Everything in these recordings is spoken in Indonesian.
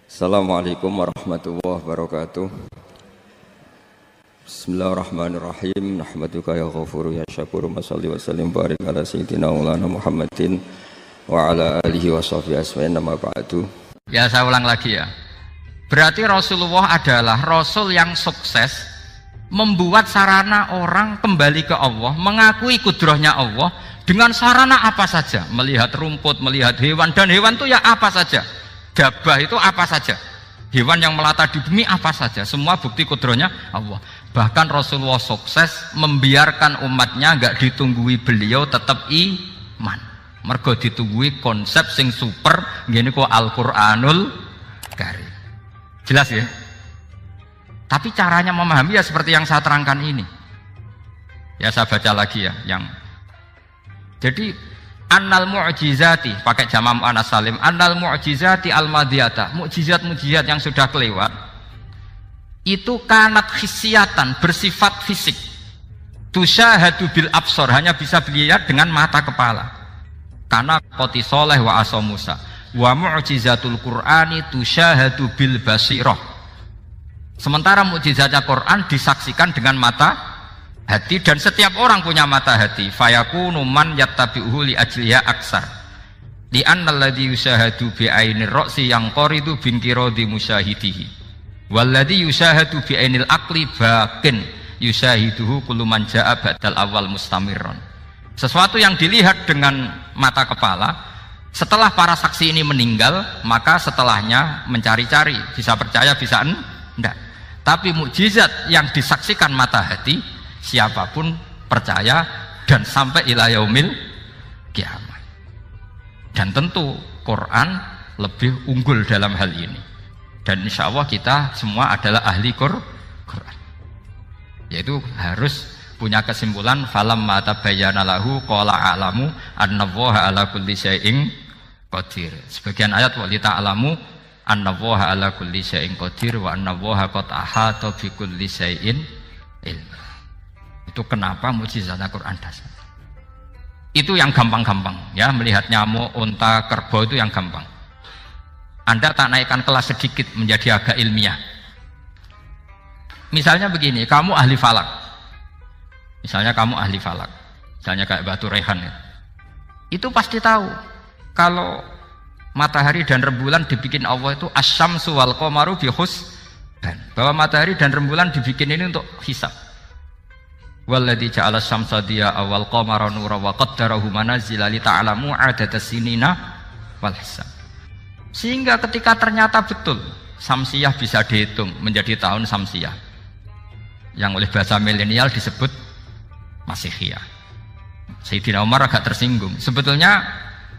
Assalamualaikum warahmatullahi wabarakatuh. Bismillahirrahmanirrahim. Nahmaduka ya ghafuru ya syakuru. Mashalli wa sallim barik ala sayyidina maulana Muhammadin wa ala alihi wa sahbihi asma'in nama ba'du. Ya, saya ulang lagi ya. Berarti Rasulullah adalah Rasul yang sukses membuat sarana orang kembali ke Allah, mengakui kudrahnya Allah dengan sarana apa saja, melihat rumput, melihat hewan, dan hewan itu ya apa saja. Dabah itu apa saja, hewan yang melata di bumi apa saja, semua bukti kudrahnya Allah. Bahkan Rasulullah sukses membiarkan umatnya nggak ditunggui beliau tetap iman, mergo ditunggui konsep sing super gini kok Al-Qur'anul Karim. Jelas ya? Tapi caranya memahami ya seperti yang saya terangkan ini. Ya saya baca lagi ya yang jadi annal mu'jizati, pakai jamak muannas salim, annal mu'jizati al-madiyata, mukjizat-mukjizat yang sudah kelewat itu kanat khisiatan, bersifat fisik, tusyahadu bil absor, hanya bisa dilihat dengan mata kepala, karena qoti soleh wa asa Musa. Wa mu'jizatul Qur'ani tusyahadu bil basirah, sementara mukjizatnya Quran disaksikan dengan mata hati, dan setiap orang punya mata hati. Fayakunu man yattabi'uhu li ajliya aksar li anna alladhi yushahadu bi ainir ra'si yang qoridu bin kiradi musyahidihi walladhi yushahadu bi ainil aqli bakin yushahiduhu kullu man ja'a badal awal mustamirron. Sesuatu yang dilihat dengan mata kepala, setelah para saksi ini meninggal, maka setelahnya mencari-cari, bisa percaya bisa enggak. Tapi mukjizat yang disaksikan mata hati, siapapun percaya dan sampai ila yaumil kiamat. Dan tentu Quran lebih unggul dalam hal ini. Dan insya Allah kita semua adalah ahli Quran. Yaitu harus punya kesimpulan falam mata bayana lahu qala a'lamu annallaha ala kulli syai'in qadir. Sebagian ayat wa li ta'lamu annallaha ala kulli syai'in qadir wa annallaha qad ahata bi kulli syai'in ilm. Itu kenapa mukjizatnya Quran dasar. Itu yang gampang-gampang ya, melihat nyamuk, unta, kerbau itu yang gampang. Anda tak naikkan kelas sedikit menjadi agak ilmiah. Misalnya begini, kamu ahli falak. Misalnya kamu ahli falak. Misalnya kayak Batu Rehan ya. Itu pasti tahu kalau matahari dan rembulan dibikin Allah itu asyamsu wal qamaru bi husban. Bahwa matahari dan rembulan dibikin ini untuk hisab. Walladzi ja'ala syamsa diya'a wal qamara nura wa qaddarahu manazila li ta'lamu 'adadas sinina wal hisab. Sehingga ketika ternyata betul samsiyah bisa dihitung menjadi tahun samsiyah, yang oleh bahasa milenial disebut Masihiyah. Sayyidina Umar agak tersinggung. Sebetulnya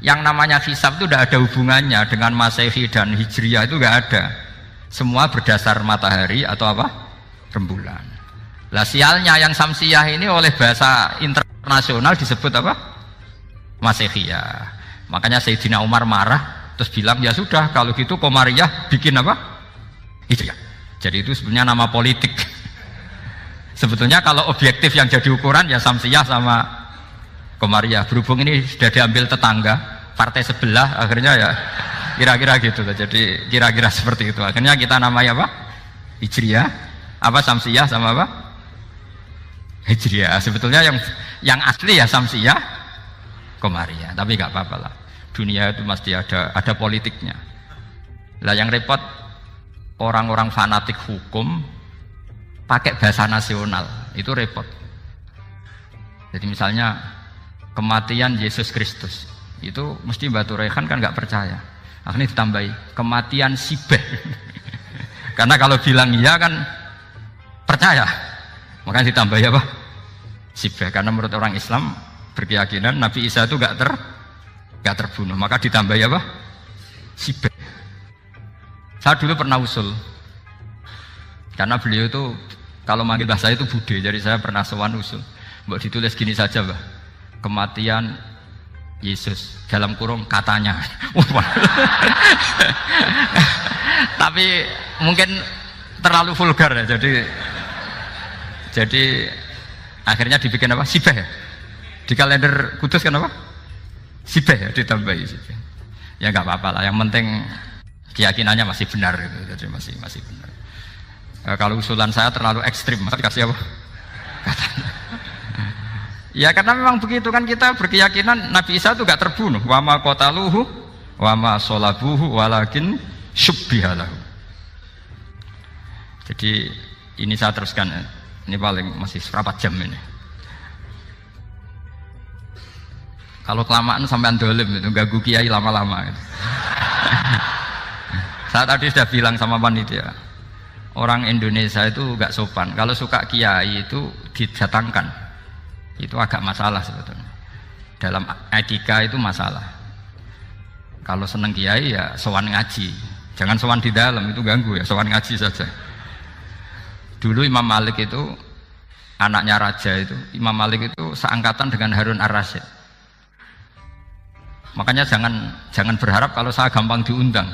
yang namanya hisab itu tidak ada hubungannya dengan Masehi dan Hijriyah, itu enggak ada. Semua berdasar matahari atau apa? Rembulan. Lah sialnya yang samsiyah ini oleh bahasa internasional disebut apa? Masihiyah. Makanya Sayyidina Umar marah terus bilang ya sudah kalau gitu Qamariyah bikin apa? Itu ya. Jadi itu sebenarnya nama politik. Sebetulnya kalau objektif yang jadi ukuran ya samsiyah sama Qamariyah. Berhubung ini sudah diambil tetangga partai sebelah, akhirnya ya kira-kira gitu. Jadi kira-kira seperti itu. Akhirnya kita namanya apa? Hijriyah, apa samsiyah sama apa? Hijriyah. Sebetulnya yang asli ya samsiyah, Qamariyah. Tapi nggak apa-apa lah. Dunia itu mesti ada politiknya. Lah yang repot orang-orang fanatik hukum pakai bahasa nasional itu repot. Jadi misalnya kematian Yesus Kristus itu mesti Batu Rehan kan nggak percaya. Akhirnya ditambahi kematian Sibeh. Karena kalau bilang iya kan percaya. Makanya ditambahi apa? Sibeh. Karena menurut orang Islam berkeyakinan Nabi Isa itu gak terbunuh, maka ditambahi apa? Sibeh. Saya dulu pernah usul, karena beliau itu kalau manggil bahasa itu bude, jadi saya pernah sowan usul. Mbak ditulis gini saja, Mbak. Kematian Yesus dalam kurung katanya. Tapi mungkin terlalu vulgar ya, jadi akhirnya dibikin apa? Sibeh ya? Di kalender Kudus kan apa? Sibeh ya, ditambahi Sibeh. Ya nggak apa-apa lah, yang penting keyakinannya masih benar gitu. Jadi masih benar. Kalau usulan saya terlalu ekstrim, maka dikasih apa? Ya karena memang begitu kan, kita berkeyakinan Nabi Isa itu gak terbunuh. Wa ma qataluhu wa ma sholabuhu walakin syubbiha lahu. Jadi ini saya teruskan, ini paling masih berapa jam ini. Kalau kelamaan sampai dolim itu ganggu kiai lama-lama gitu. Saya tadi sudah bilang sama panitia, orang Indonesia itu gak sopan. Kalau suka kiai itu didatangkan, itu agak masalah sebetulnya. Dalam etika itu masalah. Kalau seneng kiai ya sowan ngaji, jangan sowan di dalam, itu ganggu ya, sowan ngaji saja. Dulu Imam Malik itu anaknya raja itu, Imam Malik itu seangkatan dengan Harun Ar-Rasyid. Makanya jangan berharap kalau saya gampang diundang.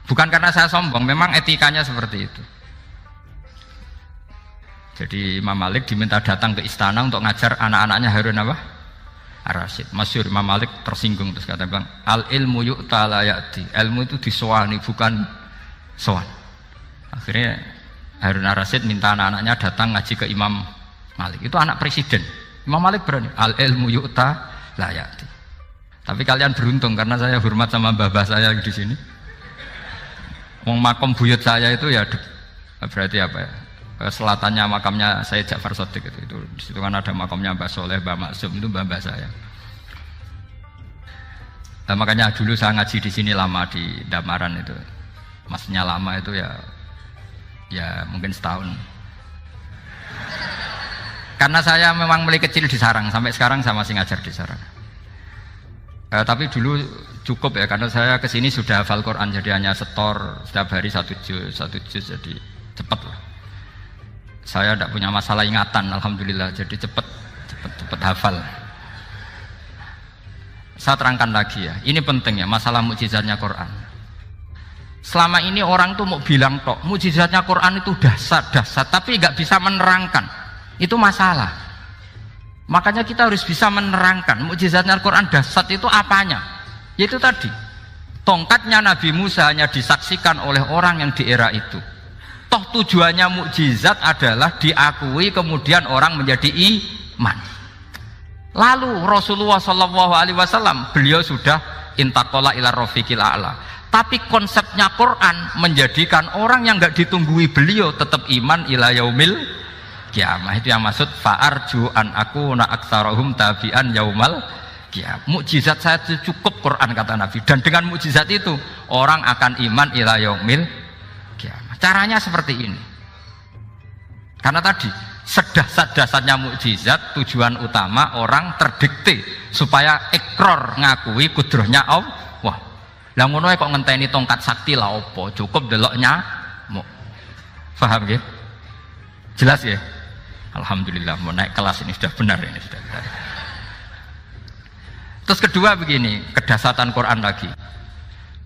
Bukan karena saya sombong, memang etikanya seperti itu. Jadi Imam Malik diminta datang ke istana untuk ngajar anak-anaknya Harun apa? Ar-Rasyid. Masyhur Imam Malik tersinggung terus kata bang, al ilmu yu'ta la ya'ti. Ilmu itu disowani, bukan sowan. Akhirnya Harun Ar-Rasyid minta anak-anaknya datang ngaji ke Imam Malik. Itu anak presiden. Imam Malik berani, al ilmu yu'ta la ya'ti. Tapi kalian beruntung karena saya hormat sama mbah-mbah saya di sini. Wong makom buyut saya itu ya berarti apa ya? Selatannya makamnya Sayyid Ja'far Shadiq itu di situ kan ada makamnya Mbah Soleh, Mbah Maksum, itu mbah saya. Nah, makanya dulu saya ngaji di sini lama di Damaran itu. Maksudnya lama itu ya mungkin setahun. Karena saya memang mulai kecil di Sarang, sampai sekarang saya masih ngajar di Sarang. Tapi dulu cukup ya, karena saya kesini sudah hafal Quran, jadi hanya setor setiap hari satu juz, jadi cepat lah. Saya tidak punya masalah ingatan, alhamdulillah, jadi cepat hafal. Saya terangkan lagi ya, ini penting ya, masalah mukjizatnya Quran. Selama ini orang tuh mau bilang tok, mukjizatnya Quran itu dahsyat, tapi nggak bisa menerangkan, itu masalah. Makanya kita harus bisa menerangkan mukjizatnya Al-Quran dahsyat itu apanya. Yaitu tadi, tongkatnya Nabi Musa hanya disaksikan oleh orang yang di era itu. Toh tujuannya mukjizat adalah diakui kemudian orang menjadi iman. Lalu Rasulullah SAW beliau sudah intaqala ila rafiqil a'la. Tapi konsepnya Quran menjadikan orang yang nggak ditunggui beliau tetap iman ila yaumil kiamah. Itu yang maksud fa'arju an aku na aktsarahum tabi'an yaumal kiamah. Mukjizat saya itu cukup Quran kata Nabi, dan dengan mukjizat itu orang akan iman ila yaumil kiamah. Caranya seperti ini. Karena tadi sedahsyat-dahsyatnya mukjizat, tujuan utama orang terdikte supaya ikrar ngakui kudrohnya Allah. Lah ngono kok ngenteni tongkat sakti lah opo? Cukup deloknya. Paham nggih? Jelas ya? Alhamdulillah, mau naik kelas ini sudah benar ini sudah benar. Terus kedua begini, kedahsyatan Quran lagi.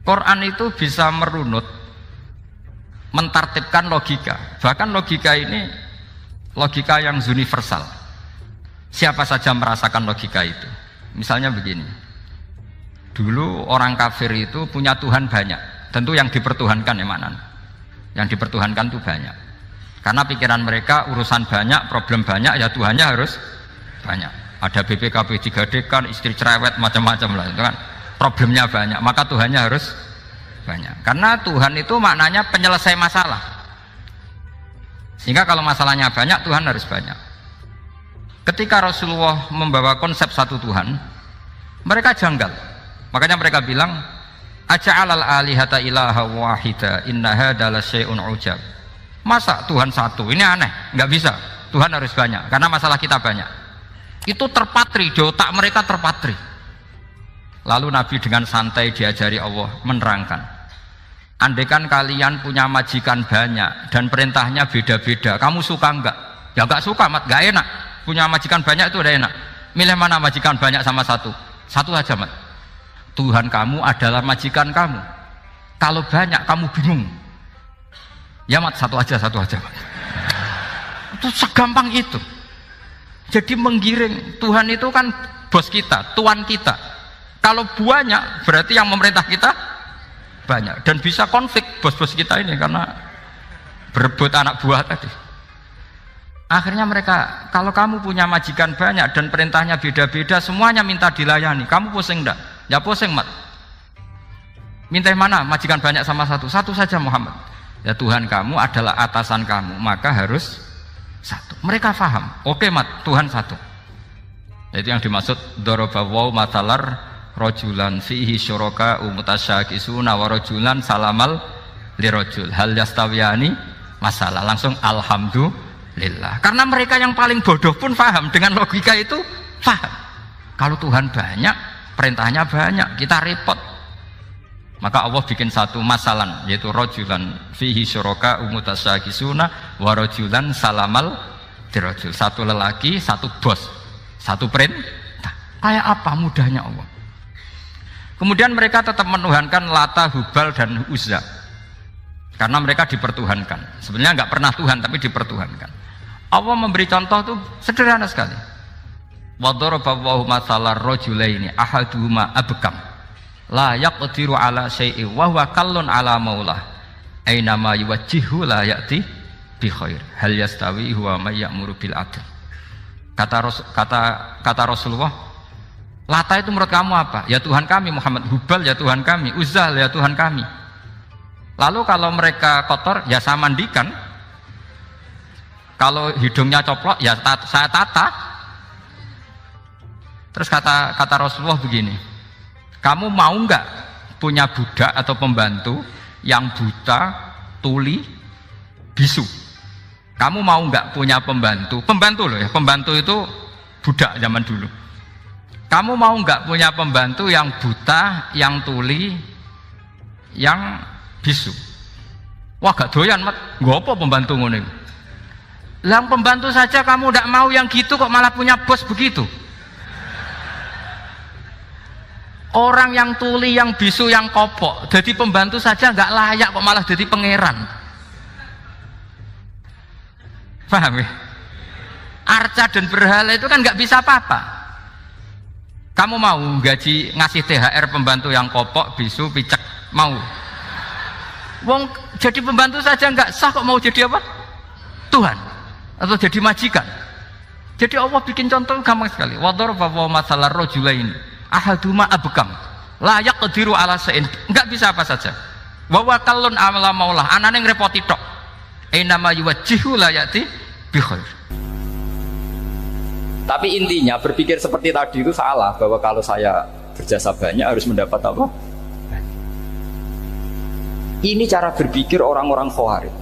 Quran itu bisa merunut, mentartibkan logika. Bahkan logika ini logika yang universal. Siapa saja merasakan logika itu. Misalnya begini. Dulu orang kafir itu punya Tuhan banyak. Tentu yang dipertuhankan ya mana? Yang dipertuhankan itu banyak. Karena pikiran mereka urusan banyak, problem banyak, ya Tuhannya harus banyak. Ada BPKB 3D kan, istri cerewet, macam-macam lah, itu kan problemnya banyak, maka Tuhannya harus banyak. Karena Tuhan itu maknanya penyelesai masalah. Sehingga kalau masalahnya banyak, Tuhan harus banyak. Ketika Rasulullah membawa konsep satu Tuhan, mereka janggal. Makanya mereka bilang, aja'alal alihata ilaha wahida inna hadza lasyai'un ujab. Masa Tuhan satu? Ini aneh, nggak bisa. Tuhan harus banyak, karena masalah kita banyak. Itu terpatri, di otak mereka terpatri. Lalu Nabi dengan santai diajari Allah menerangkan. Andaikan kalian punya majikan banyak dan perintahnya beda-beda, kamu suka enggak? Ya enggak suka, mat, enggak enak. Punya majikan banyak itu udah enak. Milih mana majikan banyak sama satu? Satu aja, mat. Tuhan kamu adalah majikan kamu. Kalau banyak kamu bingung. Ya mat, satu aja mat. Itu segampang itu. Jadi menggiring, Tuhan itu kan bos kita, tuan kita. Kalau banyak berarti yang memerintah kita banyak dan bisa konflik bos-bos kita ini karena berebut anak buah tadi. Akhirnya mereka, kalau kamu punya majikan banyak dan perintahnya beda-beda, semuanya minta dilayani, kamu pusing enggak? Ya pusing, Mat. Minta yang mana? Majikan banyak sama satu? Satu saja, Muhammad. Ya Tuhan kamu adalah atasan kamu, maka harus satu. Mereka paham. Oke, Mat, Tuhan satu. Itu yang dimaksud dorobawaw matalar rojulan fihi syuraka umutasyakisuna wa rojulan salamal lirojul hal yastawiyani masalah. Langsung alhamdulillah. Karena mereka yang paling bodoh pun paham dengan logika itu, paham. Kalau Tuhan banyak, perintahnya banyak, kita repot. Maka Allah bikin satu masalan, yaitu rojulan fihi syuraka umutasyakisuna wa rojulan salamal lirojul. Satu lelaki, satu bos, satu perintah. Kayak apa mudahnya Allah. Kemudian mereka tetap menuhankan Lata, Hubal dan Uzza karena mereka dipertuhankan. Sebenarnya nggak pernah Tuhan tapi dipertuhankan. Allah memberi contoh itu sederhana sekali. Wa daraballahu mathalar rajulaini ahaduhuma abkam la yaqdiru ala syai'in wa huwa kallun ala maulah aina ma yuwajjihu la ya'ti bi khair hal yastawi huwa may ya'muru bil adl. Kata Rasulullah, Lata itu menurut kamu apa? Ya Tuhan kami. Muhammad. Hubal ya Tuhan kami. Uzzah ya Tuhan kami. Lalu kalau mereka kotor ya saya mandikan. Kalau hidungnya coplok ya saya tata. Terus kata Rasulullah begini, kamu mau nggak punya budak atau pembantu yang buta, tuli, bisu? Kamu mau nggak punya pembantu loh ya, pembantu itu budak zaman dulu. Kamu mau nggak punya pembantu yang buta, yang tuli, yang bisu? Wah gak doyan, Mat. Gak apa pembantu ngono. Yang pembantu saja kamu tidak mau yang gitu, kok malah punya bos begitu? Orang yang tuli, yang bisu, yang kopok, jadi pembantu saja nggak layak, kok malah jadi pangeran. Paham ya? Arca dan berhala itu kan nggak bisa apa-apa. Kamu mau gaji ngasih THR pembantu yang kopok, bisu, picek? Mau? Wong jadi pembantu saja nggak sah, kok mau jadi apa? Tuhan atau jadi majikan? Jadi Allah bikin contoh gampang sekali. Wador bahwa masalah rojulain ahaduma abkam layak kediru ala sein, nggak bisa apa saja. Bahwa kalun amala maulah anane ngrepoti tok. Nama yuwajjihu layati bi khair. Tapi intinya berpikir seperti tadi itu salah, bahwa kalau saya berjasa banyak harus mendapat apa? Ini cara berpikir orang-orang Khawarij.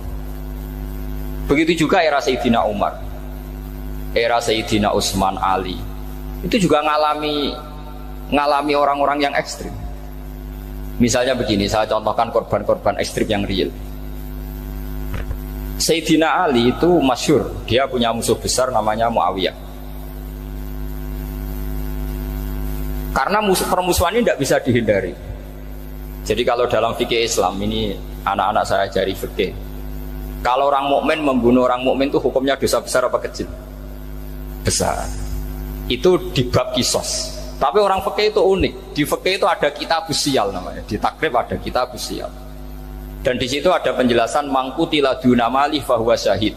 Begitu juga era Sayyidina Umar, era Sayyidina Utsman, Ali. Itu juga ngalami orang-orang yang ekstrim. Misalnya begini, saya contohkan korban-korban ekstrim yang real. Sayyidina Ali itu masyhur, dia punya musuh besar namanya Muawiyah. Karena permusuhan ini tidak bisa dihindari. Jadi kalau dalam fikih Islam ini, anak-anak saya ajari fikih, kalau orang mukmin membunuh orang mukmin itu hukumnya dosa besar apa kecil? Besar. Itu di bab kisos. Tapi orang fikih itu unik. Di fikih itu ada kitabus siyal namanya. Di takrib ada kitabus siyal. Dan di situ ada penjelasan mangkutila duna mali fahuwa syahid.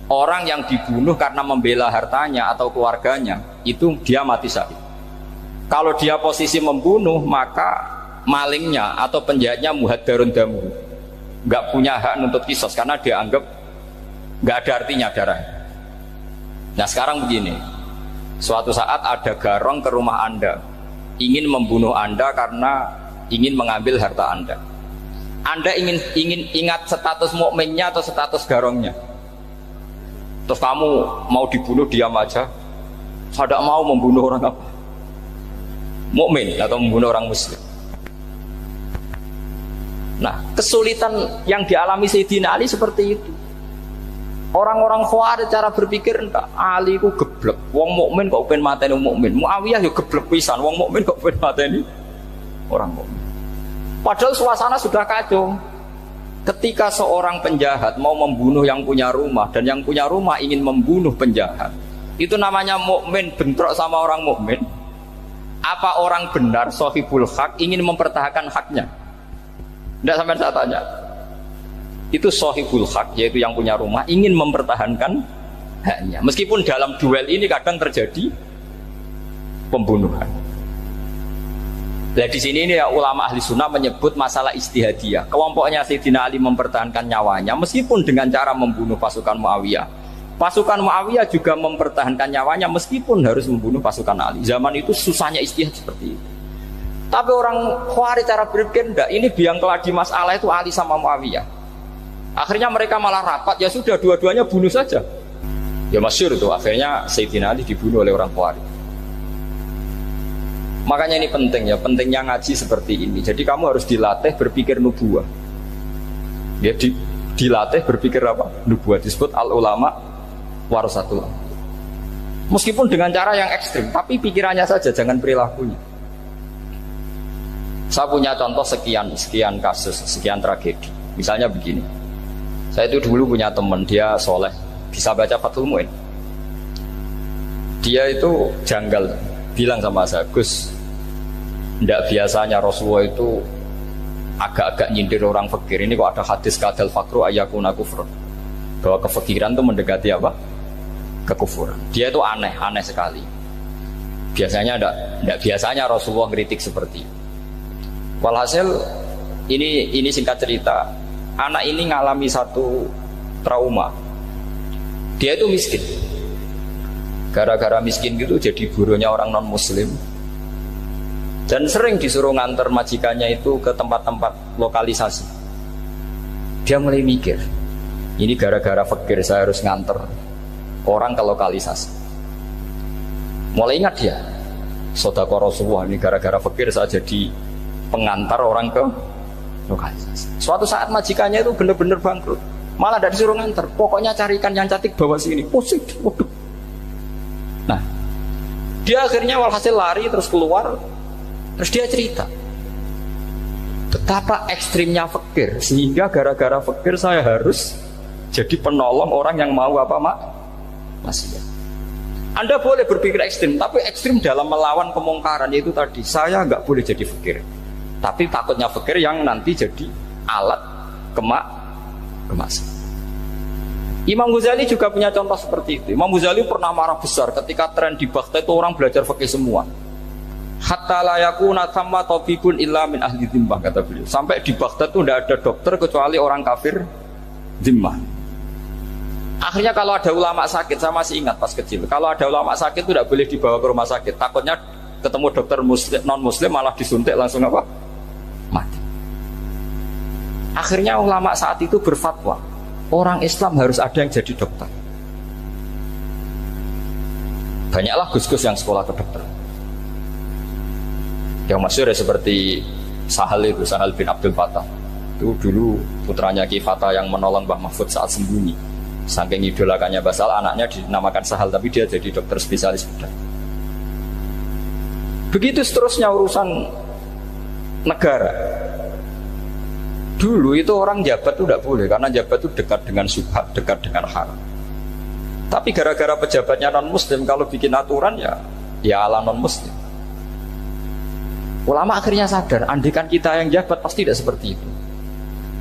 Orang yang dibunuh karena membela hartanya atau keluarganya, itu dia mati syahid. Kalau dia posisi membunuh, maka malingnya atau penjahatnya muhaddarun damu, nggak punya hak nuntut kisos karena dia anggap nggak ada artinya darah. Nah sekarang begini, suatu saat ada garong ke rumah Anda, ingin membunuh Anda karena ingin mengambil harta Anda. Anda ingin ingat status mukminnya atau status garongnya? Terus kamu mau dibunuh diam aja? Saya tidak mau membunuh orang apa? Mukmin atau membunuh orang muslim. Nah, kesulitan yang dialami Sayyidina Ali seperti itu. Orang-orang Khawarij cara berpikir enggak, Ali ku geblek. Wong mukmin kok pengen mateni wong mukmin. Muawiyah yo geblek pisan, wong mukmin kok pengen mateni orang mukmin. Padahal suasana sudah kacau. Ketika seorang penjahat mau membunuh yang punya rumah dan yang punya rumah ingin membunuh penjahat, itu namanya mukmin bentrok sama orang mukmin. Apa orang benar sahibul hak ingin mempertahankan haknya? Tidak sampai saya tanya. Itu sohibul hak, yaitu yang punya rumah ingin mempertahankan haknya. Meskipun dalam duel ini kadang terjadi pembunuhan. Nah di sini ini ya, ulama ahli sunnah menyebut masalah ijtihadiyah. Kelompoknya Sayyidina Ali mempertahankan nyawanya meskipun dengan cara membunuh pasukan Muawiyah. Pasukan Muawiyah juga mempertahankan nyawanya meskipun harus membunuh pasukan Ali. Zaman itu susahnya ijtihad seperti itu. Tapi orang Khawarij cara berpikir enggak, ini biang keladi masalah itu Ali sama Muawiyah. Akhirnya mereka malah rapat, ya sudah dua-duanya bunuh saja. Ya masyhur itu, akhirnya Sayyidina Ali dibunuh oleh orang Khawarij. Makanya ini penting ya, pentingnya ngaji seperti ini. Jadi kamu harus dilatih berpikir nubuwah. Ya dilatih berpikir apa? Nubuwah, disebut al-ulama warasatul. Meskipun dengan cara yang ekstrim, tapi pikirannya saja, jangan perilakunya. Saya punya contoh sekian kasus, sekian tragedi. Misalnya begini. Saya itu dulu punya teman, dia soleh, bisa baca Fathul Mu'in. Dia itu janggal, bilang sama saya, Gus, tidak biasanya Rasulullah itu agak-agak nyindir orang fakir. Ini kok ada hadis kadal fakru ayakuna kufrun, bahwa kefakiran itu mendekati apa? Kekufuran. Dia itu aneh sekali. Biasanya tidak biasanya Rasulullah kritik seperti itu. Walhasil ini singkat cerita, anak ini ngalami satu trauma. Dia itu miskin. Gara-gara miskin gitu jadi burunya orang non muslim. Dan sering disuruh nganter majikannya itu ke tempat-tempat lokalisasi. Dia mulai mikir, ini gara-gara fakir saya harus nganter orang ke lokalisasi. Mulai ingat dia, Sodaqah Rasulullah, ini gara-gara fakir saya jadi pengantar orang ke lokalisasi. Suatu saat majikannya itu benar-benar bangkrut, malah tidak disuruh nganter, pokoknya carikan yang cantik bawa sini. Pusing, waduh. Nah, dia akhirnya walhasil lari terus keluar. Terus dia cerita betapa ekstrimnya fakir, sehingga gara-gara fakir saya harus jadi penolong orang yang mau apa masih. Anda boleh berpikir ekstrim, tapi ekstrim dalam melawan kemungkaran, yaitu tadi saya nggak boleh jadi fakir, tapi takutnya fakir yang nanti jadi alat kemaksiatan. Imam Ghazali juga punya contoh seperti itu. Imam Ghazali pernah marah besar ketika tren di Baghdad itu orang belajar fikih semua. Hatta la yakuna thamma tabibun illa min ahli dhimmah, kata beliau. Sampai di Baghdad itu tidak ada dokter kecuali orang kafir dhimmah. Akhirnya kalau ada ulama sakit, saya masih ingat pas kecil, kalau ada ulama sakit itu tidak boleh dibawa ke rumah sakit. Takutnya ketemu dokter non muslim malah disuntik langsung apa? Mati. Akhirnya ulama saat itu berfatwa, orang Islam harus ada yang jadi dokter. Banyaklah gus-gus yang sekolah kedokteran. Yang masyhur ya seperti Sahal bin Abdul Fattah. Itu dulu putranya Ki Fatah yang menolong Mbah Mahfud saat sembunyi. Saking idolakannya Basal, anaknya dinamakan Sahal, tapi dia jadi dokter spesialis bedah. Begitu seterusnya urusan negara. Dulu itu orang jabat itu tidak boleh, karena jabat itu dekat dengan syubhat, dekat dengan haram. Tapi gara-gara pejabatnya non muslim, kalau bikin aturan ya ala non muslim. Ulama akhirnya sadar, andikan kita yang jabat pasti tidak seperti itu.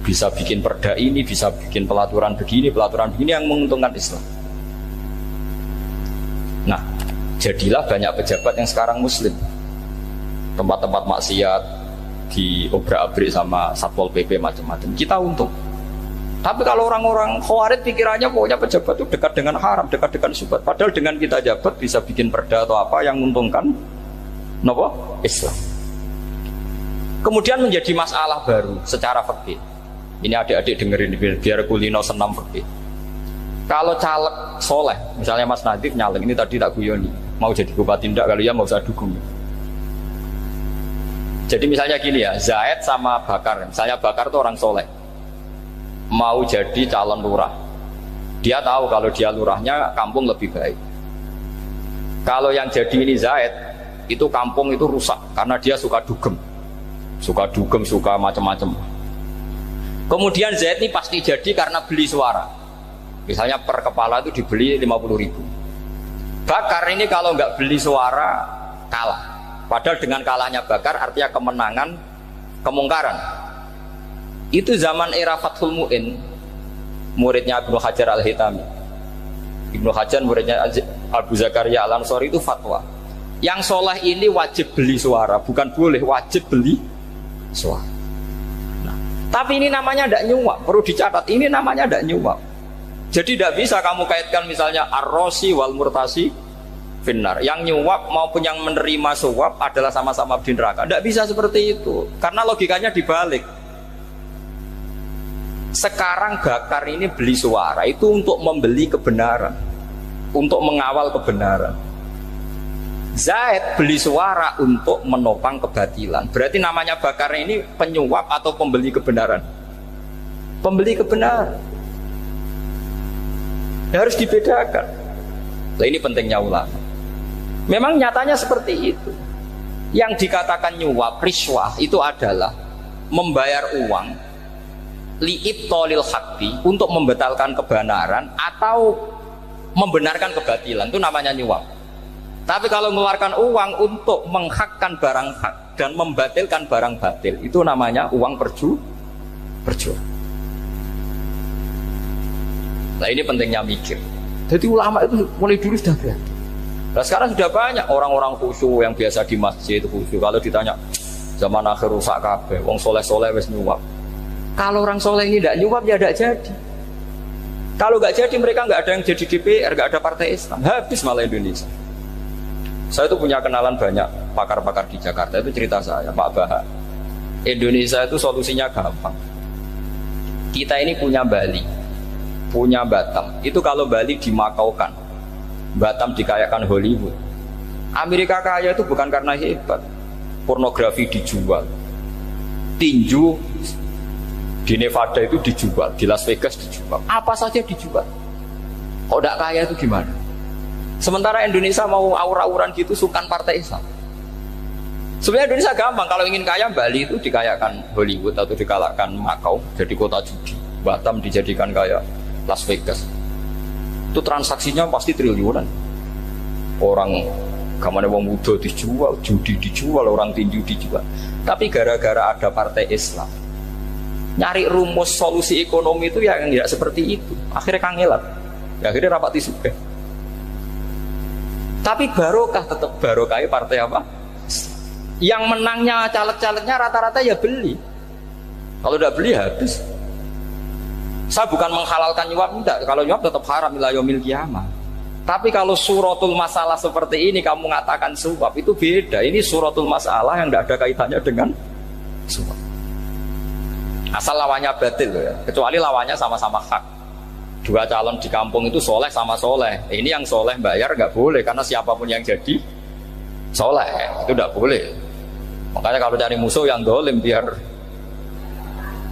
Bisa bikin perda ini, bisa bikin pelaturan begini yang menguntungkan Islam. Nah, jadilah banyak pejabat yang sekarang muslim. Tempat-tempat maksiat diobrak-abrik sama Satpol PP macam-macam. Kita untung. Tapi kalau orang-orang Khawarij pikirannya pokoknya pejabat itu dekat dengan haram, dekat dengan syubhat. Padahal dengan kita jabat bisa bikin perda atau apa yang menguntungkan Islam. Kemudian menjadi masalah baru secara fikih. Ini adik-adik dengerin biar kulino senam fikih. Kalau caleg soleh, misalnya Mas Nadif nyalek, ini tadi tak guyoni, mau jadi bupati ndak, kalau ya mau usah dukung. Jadi misalnya gini ya, Zaid sama Bakar, misalnya Bakar itu orang soleh, mau jadi calon lurah. Dia tahu kalau dia lurahnya kampung lebih baik. Kalau yang jadi ini Zaid, itu kampung itu rusak karena dia suka dugem, suka macam-macam. Kemudian Zaid ini pasti jadi karena beli suara. Misalnya per kepala itu dibeli 50.000. Bakar ini kalau nggak beli suara kalah. Padahal dengan kalahnya Bakar artinya kemenangan kemungkaran. Itu zaman era Fathul Mu'in, muridnya Ibnu Hajar Al-Hitami. Ibnu Hajar muridnya Abu Zakaria Al-Ansori itu fatwa. Yang soleh ini wajib beli suara, bukan boleh, wajib beli suara. Nah, tapi ini namanya tidak nyuap, perlu dicatat. Ini namanya tidak nyuap. Jadi tidak bisa kamu kaitkan misalnya ar-rosi wal murtasi finnar. Yang nyuap maupun yang menerima suap adalah sama-sama di neraka. Tidak bisa seperti itu, karena logikanya dibalik. Sekarang Bakar ini beli suara itu untuk membeli kebenaran, untuk mengawal kebenaran. Zaid beli suara untuk menopang kebatilan. Berarti namanya Bakar ini penyuap atau pembeli kebenaran? Pembeli kebenaran. Harus dibedakan. Nah, ini pentingnya ulama. Memang nyatanya seperti itu. Yang dikatakan nyuap, riswah itu adalah membayar uang li'ibtolil haqqi, untuk membatalkan kebenaran atau membenarkan kebatilan, itu namanya nyuap. Tapi kalau mengeluarkan uang untuk menghakkan barang hak dan membatalkan barang batil, itu namanya uang perjuangan. Nah, ini pentingnya mikir. Jadi ulama itu mulai dulu sudah berarti. Nah, sekarang sudah banyak orang-orang khusyuk yang biasa di masjid khusyuk. Kalau ditanya zaman akhir rusak kabeh, wong soleh-soleh wis nyuap. Kalau orang soleh ini tidak nyuap ya tidak jadi. Kalau nggak jadi mereka nggak ada yang jadi DPR, nggak ada partai Islam, habis malah Indonesia. Saya itu punya kenalan banyak pakar-pakar di Jakarta, itu cerita saya, Pak Bahar. Indonesia itu solusinya gampang. Kita ini punya Bali, punya Batam. Itu kalau Bali dimakaukan, Batam dikayakan Hollywood. Amerika kaya itu bukan karena hebat, pornografi dijual, tinju di Nevada itu dijual, di Las Vegas dijual, apa saja dijual. Kok tidak kaya itu gimana? Sementara Indonesia mau aur-auran gitu, sukan partai Islam. Sebenarnya Indonesia gampang, kalau ingin kaya Bali itu dikayakan Hollywood atau dikalahkan Makau jadi kota judi, Batam dijadikan kayak Las Vegas. Itu transaksinya pasti triliunan. Orang gamane wong muda dijual, judi dijual, orang tinju dijual. Tapi gara-gara ada partai Islam, nyari rumus solusi ekonomi itu yang tidak seperti itu. Akhirnya kangelan, akhirnya rapat isuke. Tapi barokah, tetap barokah partai apa? Yang menangnya caleg-calegnya rata-rata ya beli. Kalau tidak beli habis. Saya bukan menghalalkan nyuap, tidak. Kalau nyuap tetap haram ila yaumil qiyamah. Tapi kalau suratul masalah seperti ini kamu mengatakan suap, itu beda. Ini suratul masalah yang tidak ada kaitannya dengan suap. Asal lawannya batil ya. Kecuali lawannya sama-sama hak. Dua calon di kampung itu soleh sama soleh. Ini yang soleh bayar nggak boleh, karena siapapun yang jadi soleh itu nggak boleh. Makanya kalau cari musuh yang dolim biar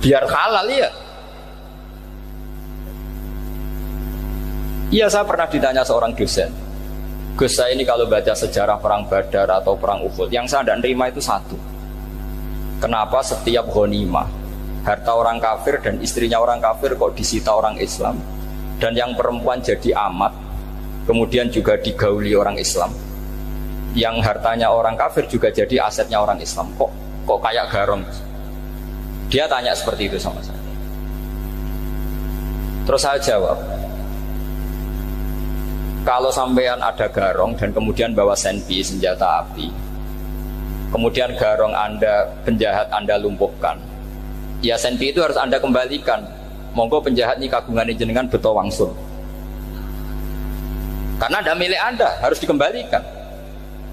halal ya. Iya, saya pernah ditanya seorang dosen, Gus, saya ini kalau baca sejarah perang Badar atau perang Uhud, yang saya tidak nerima itu satu. Kenapa setiap ghanimah harta orang kafir dan istrinya orang kafir kok disita orang Islam, dan yang perempuan jadi amat kemudian juga digauli orang Islam, yang hartanya orang kafir juga jadi asetnya orang Islam, kok kayak garong. Dia tanya seperti itu sama saya. Terus saya jawab, kalau sampean ada garong dan kemudian bawa senpi, senjata api, kemudian garong Anda, penjahat Anda lumpuhkan, ya senpi itu harus Anda kembalikan. Monggo penjahat ini kagungan jenengan beto wangsul, karena ada milik Anda, harus dikembalikan.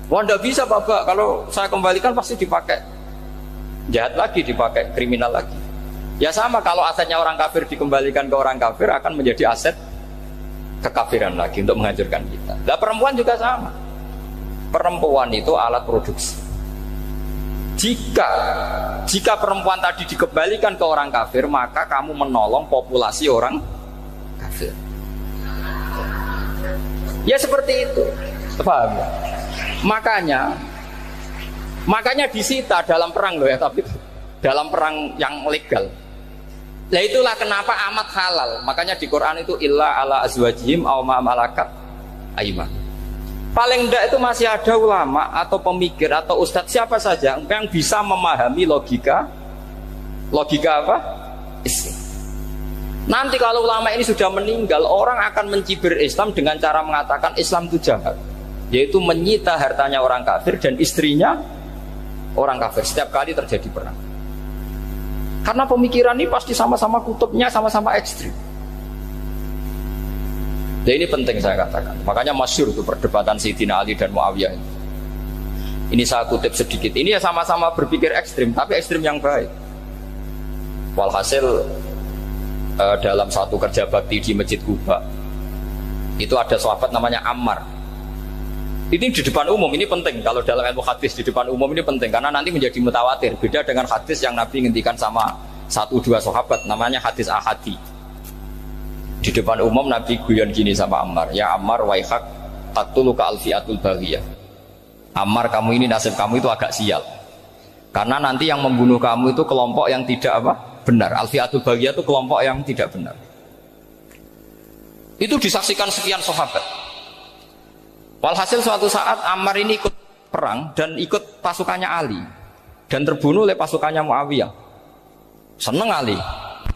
Wah, tidak bisa Bapak, kalau saya kembalikan pasti dipakai jahat lagi, dipakai kriminal lagi. Ya sama, kalau asetnya orang kafir dikembalikan ke orang kafir akan menjadi aset kekafiran lagi untuk menghancurkan kita. Nah, perempuan juga sama. Perempuan itu alat produksi. Jika perempuan tadi dikembalikan ke orang kafir, maka kamu menolong populasi orang kafir. Ya seperti itu. Paham ya? Makanya disita dalam perang loh ya, tapi dalam perang yang legal. Nah itulah kenapa amat halal. Makanya di Quran itu illa ala azwajihim aw ma malakat ayman. Paling enggak itu masih ada ulama atau pemikir atau ustadz siapa saja yang bisa memahami logika apa? Islam. Nanti kalau ulama ini sudah meninggal, orang akan mencibir Islam dengan cara mengatakan Islam itu jahat, yaitu menyita hartanya orang kafir dan istrinya orang kafir setiap kali terjadi perang. Karena pemikiran ini pasti sama-sama kutubnya sama-sama ekstrim. Dan ini penting saya katakan. Makanya masyhur itu perdebatan Sayyidina Ali dan Muawiyah. Ini saya kutip sedikit. Ini ya sama-sama berpikir ekstrim, tapi ekstrim yang baik. Walhasil dalam satu kerja bakti di Masjid Kuba itu ada sahabat namanya Ammar. Ini di depan umum, ini penting. Kalau dalam ilmu hadis di depan umum ini penting karena nanti menjadi mutawatir. Beda dengan hadis yang Nabi ngendikan sama 1-2 sahabat, namanya hadis ahadi. Di depan umum Nabi guyon gini sama Ammar, ya Ammar waihak taqtuluka alfiatul baghiyah. Ammar, kamu ini nasib kamu itu agak sial. Karena nanti yang membunuh kamu itu kelompok yang tidak benar. Alfiatul baghiyah itu kelompok yang tidak benar. Itu disaksikan sekian sahabat. Walhasil suatu saat Ammar ini ikut perang dan ikut pasukannya Ali dan terbunuh oleh pasukannya Muawiyah. Seneng Ali.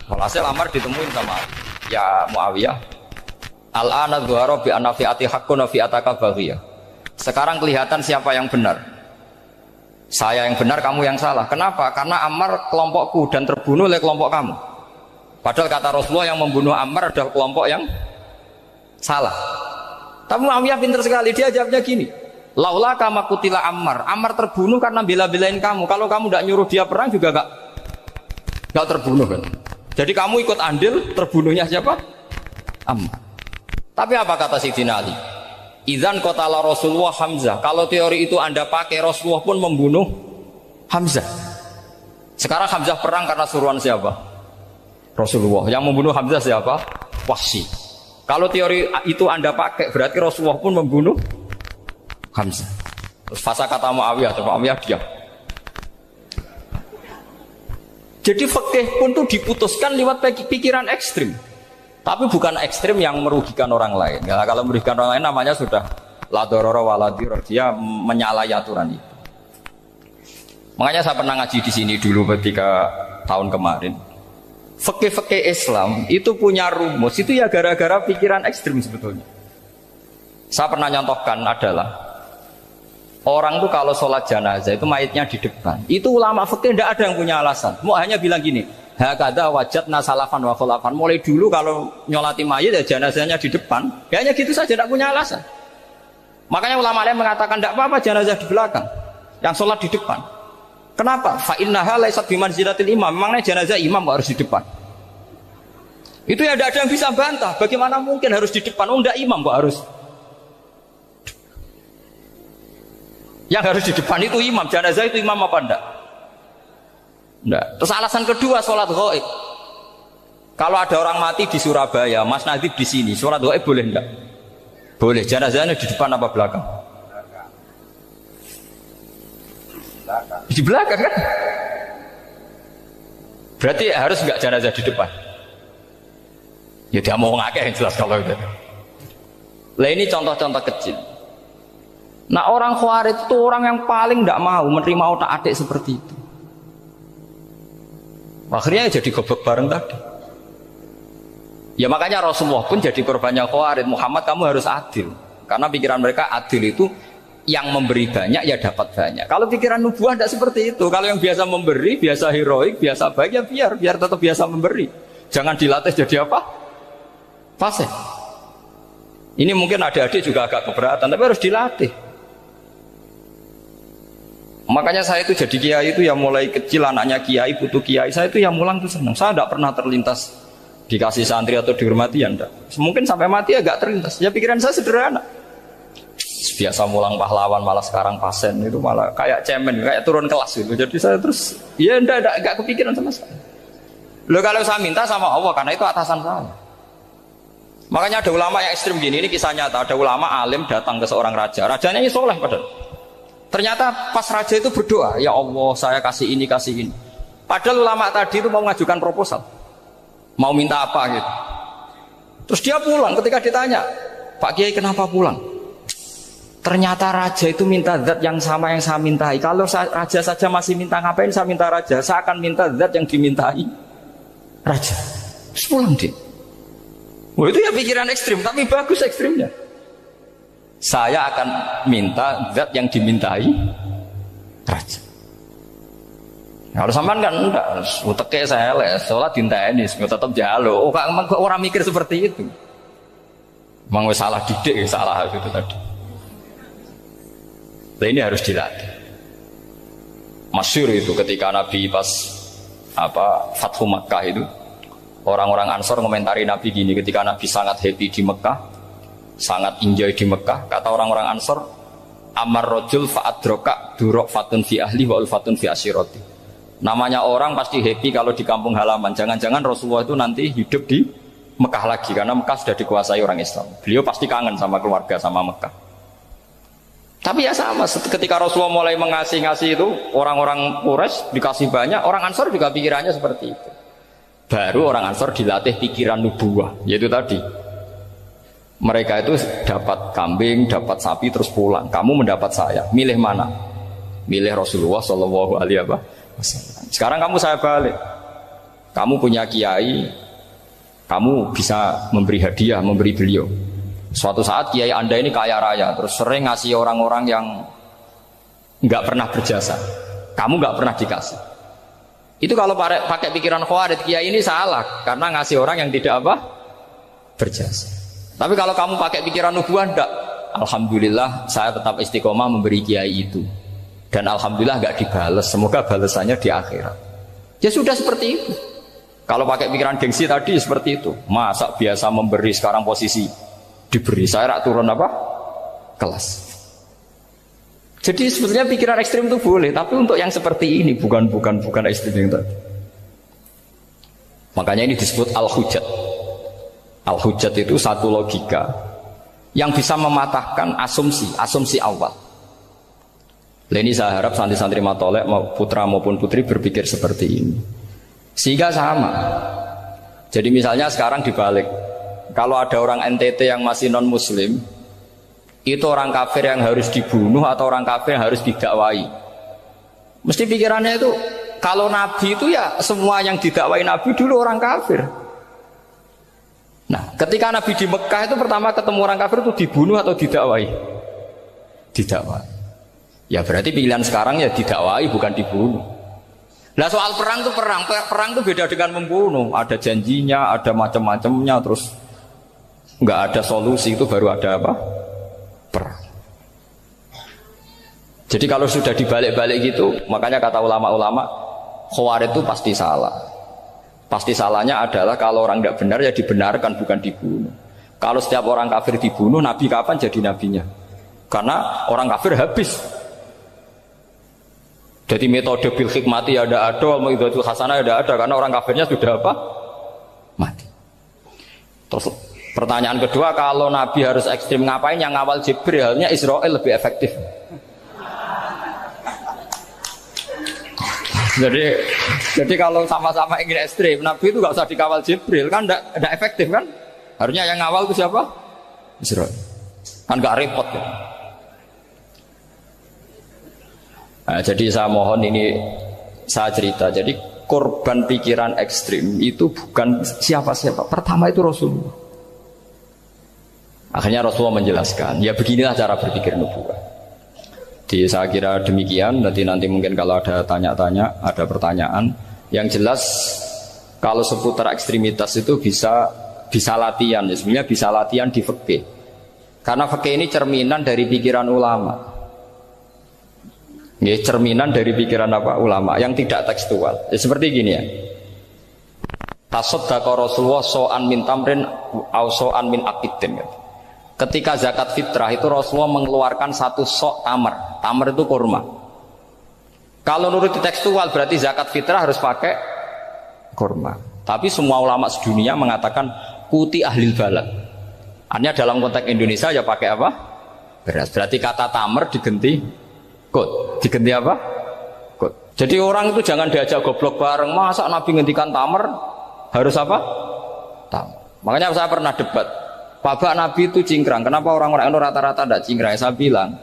Walhasil Ammar ditemuin sama Ali. Ya Muawiyah, al-ana dhuhara bi anna fi'ati haqqun wa fi'ataka baghiyah. Sekarang kelihatan siapa yang benar. Saya yang benar, kamu yang salah. Kenapa? Karena Ammar kelompokku dan terbunuh oleh kelompok kamu. Padahal kata Rasulullah yang membunuh Ammar adalah kelompok yang salah. Tapi Muawiyah pintar sekali, dia jawabnya gini, laula kama kutila Ammar. Ammar terbunuh karena bela-belain kamu. Kalau kamu tidak nyuruh dia perang juga gak terbunuh kan. Jadi kamu ikut andil, terbunuhnya siapa? Ammar. Tapi apa kata Sayyidina Ali? Idzan qatala Rasulullah Hamzah. Kalau teori itu Anda pakai, Rasulullah pun membunuh Hamzah. Sekarang Hamzah perang karena suruhan siapa? Rasulullah. Yang membunuh Hamzah siapa? Wahsy. Kalau teori itu Anda pakai, berarti Rasulullah pun membunuh Hamzah. Terus fasa kata Muawiyah, terus Muawiyah diam. Jadi fikih pun tuh diputuskan lewat pikiran ekstrim. Tapi bukan ekstrim yang merugikan orang lain. Ya, kalau merugikan orang lain namanya sudah la darara wa la dirar. Dia menyalahi aturan itu. Makanya saya pernah ngaji di sini dulu ketika tahun kemarin. Fikih-fikih Islam itu punya rumus. Itu ya gara-gara pikiran ekstrim sebetulnya. Saya pernah nyontohkan adalah orang tuh kalau sholat jenazah itu mayitnya di depan. Itu ulama fikih tidak ada yang punya alasan. Mau hanya bilang gini, hakadha wajadna salafan wa khulafan. Mulai dulu kalau nyolati mayit ya jenazahnya di depan. Ya hanya gitu saja, tidak punya alasan. Makanya ulama lain mengatakan tidak apa-apa jenazah di belakang, yang sholat di depan. Kenapa? Fa innaha laysat bimanzilatil imam. Memangnya jenazah imam kok harus di depan? Itu ya tidak ada yang bisa bantah. Bagaimana mungkin harus di depan? Oh, tidak imam kok harus. Yang harus di depan itu imam. Jenazah itu imam apa enggak? Enggak. Terus alasan kedua, sholat ghaib. Kalau ada orang mati di Surabaya, Mas Nadib di sini, sholat ghaib boleh enggak? Boleh. Jenazahnya di depan apa belakang? Di belakang kan? Berarti harus enggak jenazah di depan? Ya dia mau ngakeh yang jelas kalau itu. Lah ini contoh-contoh kecil. Nah orang Khawarij itu orang yang paling tidak mau menerima otak-atik seperti itu. Akhirnya jadi goblok bareng tadi. Ya makanya Rasulullah pun jadi korbannya Khawarij. Muhammad, kamu harus adil. Karena pikiran mereka adil itu yang memberi banyak ya dapat banyak. Kalau pikiran nubuah tidak seperti itu. Kalau yang biasa memberi, biasa heroik, biasa baik ya biar tetap biasa memberi. Jangan dilatih jadi apa? Fasih. Ini mungkin adik-adik juga agak keberatan, tapi harus dilatih. Makanya saya itu jadi kiai itu ya mulai kecil anaknya kiai, putu kiai. Saya itu yang mulang tuh senang. Saya tidak pernah terlintas dikasih santri atau dihormati ya enggak. Mungkin sampai mati agak terlintas. Ya pikiran saya sederhana. Biasa mulang pahlawan malah sekarang pasen itu malah kayak cemen, kayak turun kelas gitu. Jadi saya terus ya enggak kepikiran sama saya. Loh kalau saya minta sama Allah karena itu atasan saya. Makanya ada ulama yang ekstrim gini, ini kisah nyata. Ada ulama alim datang ke seorang raja. Rajanya ini soleh padahal. Ternyata pas raja itu berdoa, ya Allah saya kasih ini. Padahal ulama tadi itu mau mengajukan proposal. Mau minta apa gitu. Terus dia pulang ketika ditanya, Pak Kiai kenapa pulang? Ternyata raja itu minta zat yang sama yang saya mintai. Kalau raja saja masih minta, ngapain saya minta raja? Saya akan minta zat yang dimintai raja. Terus pulang dia. Wah, itu ya pikiran ekstrim, tapi bagus ekstrimnya. Saya akan minta zat yang dimintai raja. Kalau sampean kan enggak, uteke saya les, sholat dinteni, tetap jalo. Oh, orang mikir seperti itu. Memang salah didik, salah itu tadi. Nah, ini harus dilatih. Masyhur itu ketika Nabi pas Fathu Makkah itu, orang-orang Ansor komentari Nabi gini, ketika Nabi sangat happy di Mekah, sangat enjoy di Mekah, kata orang-orang Ansor, amar rojul fa'adroka durok fatun fi ahli wa ulfatun fi asyiroti. Namanya orang pasti happy kalau di kampung halaman. Jangan-jangan Rasulullah itu nanti hidup di Mekah lagi, karena Mekah sudah dikuasai orang Islam. Beliau pasti kangen sama keluarga, sama Mekah. Tapi ya sama, ketika Rasulullah mulai mengasih-ngasih itu, orang-orang Quraisy dikasih banyak, orang Ansor juga pikirannya seperti itu. Baru orang Ansor dilatih pikiran nubuwah, yaitu tadi. Mereka itu dapat kambing, dapat sapi, terus pulang. Kamu mendapat saya, milih mana? Milih Rasulullah Shallallahu Alaihi Wasallam. Sekarang kamu saya balik. Kamu punya kiai, kamu bisa memberi hadiah, memberi beliau. Suatu saat kiai Anda ini kaya raya, terus sering ngasih orang-orang yang nggak pernah berjasa. Kamu nggak pernah dikasih. Itu kalau pakai pikiran Khawarij, kiai ini salah karena ngasih orang yang tidak berjasa. Tapi kalau kamu pakai pikiran nubuah, enggak. Alhamdulillah saya tetap istiqomah memberi kiai itu. Dan alhamdulillah nggak dibales. Semoga balasannya di akhirat. Ya sudah seperti itu. Kalau pakai pikiran gengsi tadi seperti itu. Masa biasa memberi, sekarang posisi diberi, saya rak turun kelas. Jadi sebetulnya pikiran ekstrim itu boleh, tapi untuk yang seperti ini bukan ekstrim yang tadi. Makanya ini disebut al-hujjat. Al-hujjat itu satu logika yang bisa mematahkan asumsi awal. Ini saya harap santri-santri matolek putra maupun putri berpikir seperti ini. Sehingga sama. Jadi misalnya sekarang dibalik. Kalau ada orang NTT yang masih non muslim, itu orang kafir yang harus dibunuh atau orang kafir yang harus didakwai. Mesti pikirannya itu, kalau Nabi itu ya semua yang didakwai Nabi dulu orang kafir. Nah, ketika Nabi di Mekah itu pertama ketemu orang kafir itu dibunuh atau didakwai? Didakwai. Ya berarti pilihan sekarang ya didakwai, bukan dibunuh. Nah soal perang itu perang itu beda dengan membunuh. Ada janjinya, ada macam-macamnya, terus nggak ada solusi, itu baru ada perang. Jadi kalau sudah dibalik-balik gitu, makanya kata ulama-ulama, Khawarij itu pasti salah. Pasti salahnya adalah kalau orang tidak benar ya dibenarkan, bukan dibunuh. Kalau setiap orang kafir dibunuh, Nabi kapan jadi nabinya? Karena orang kafir habis. Jadi metode bil hikmati ya ada, al-mau'izatul hasanah ya ada, karena orang kafirnya sudah mati. Terus pertanyaan kedua, kalau Nabi harus ekstrim ngapain? Yang ngawal Jibril, halnya Israel lebih efektif. Jadi kalau sama-sama ingin ekstrim, Nabi itu nggak usah dikawal Jibril, kan tidak efektif kan? Harusnya yang ngawal itu siapa? Israel. Kan nggak repot ya. Nah, jadi saya mohon ini saya cerita. Jadi korban pikiran ekstrim itu bukan siapa-siapa. Pertama itu Rasulullah. Akhirnya Rasulullah menjelaskan, ya beginilah cara berpikir nubuwah. Jadi saya kira demikian. Nanti mungkin kalau ada tanya-tanya, ada pertanyaan. Yang jelas kalau seputar ekstremitas itu bisa latihan. Ya, sebenarnya bisa latihan di fikih. Karena fikih ini cerminan dari pikiran ulama. Ya, cerminan dari pikiran ulama yang tidak tekstual. Ya, seperti gini ya. Tasaddaqa Rasulullah so'an min tamrin au so'an min aqidin. Ketika zakat fitrah itu Rasulullah mengeluarkan satu sok tamar. Tamar itu kurma. Kalau menurut tekstual berarti zakat fitrah harus pakai kurma. Tapi semua ulama sedunia mengatakan kuti ahlil balad. Artinya dalam konteks Indonesia ya pakai apa? Beras. Berarti kata tamar diganti kot, diganti apa? Kot. Jadi orang itu jangan diajak goblok bareng. Masa Nabi ngendikan tamar harus apa? Tamar. Makanya saya pernah debat. Pak Nabi itu cingkrang. Kenapa orang-orang itu rata-rata tidak cingkrang? Saya bilang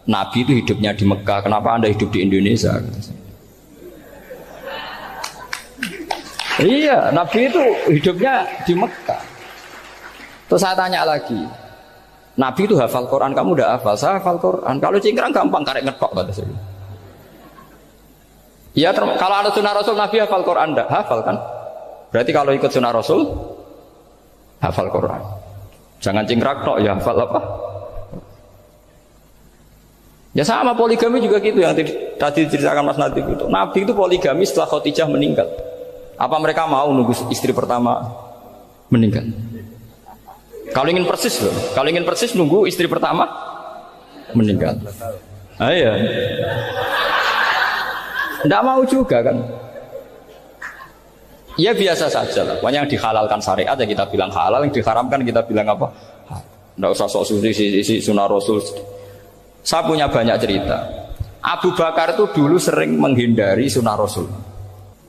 Nabi itu hidupnya di Mekah. Kenapa Anda hidup di Indonesia? Iya, Nabi itu hidupnya di Mekah. Terus saya tanya lagi, Nabi itu hafal Quran, kamu udah hafal? Saya hafal Quran. Kalau cingkrang gampang, karek ngetok kata saya. Ya, kalau ada sunnah Rasul, Nabi hafal Quran enggak? Hafal kan? Berarti kalau ikut sunnah Rasul, hafal Quran. Jangan cingkrak tok, ya hafal apa? Ya sama poligami juga gitu yang tadi diceritakan Mas Nadif itu. Nabi itu poligami setelah Khadijah meninggal. Apa mereka mau nunggu istri pertama meninggal? Kalau ingin persis loh, kalau ingin persis nunggu istri pertama meninggal. Ah, iya. Nggak mau juga kan? Ya biasa saja lah. Pokoknya yang dihalalkan syariat ya kita bilang halal, yang diharamkan kita bilang apa? Nggak usah sok suci sunnah Rasul. Saya punya banyak cerita. Abu Bakar itu dulu sering menghindari sunnah Rasul.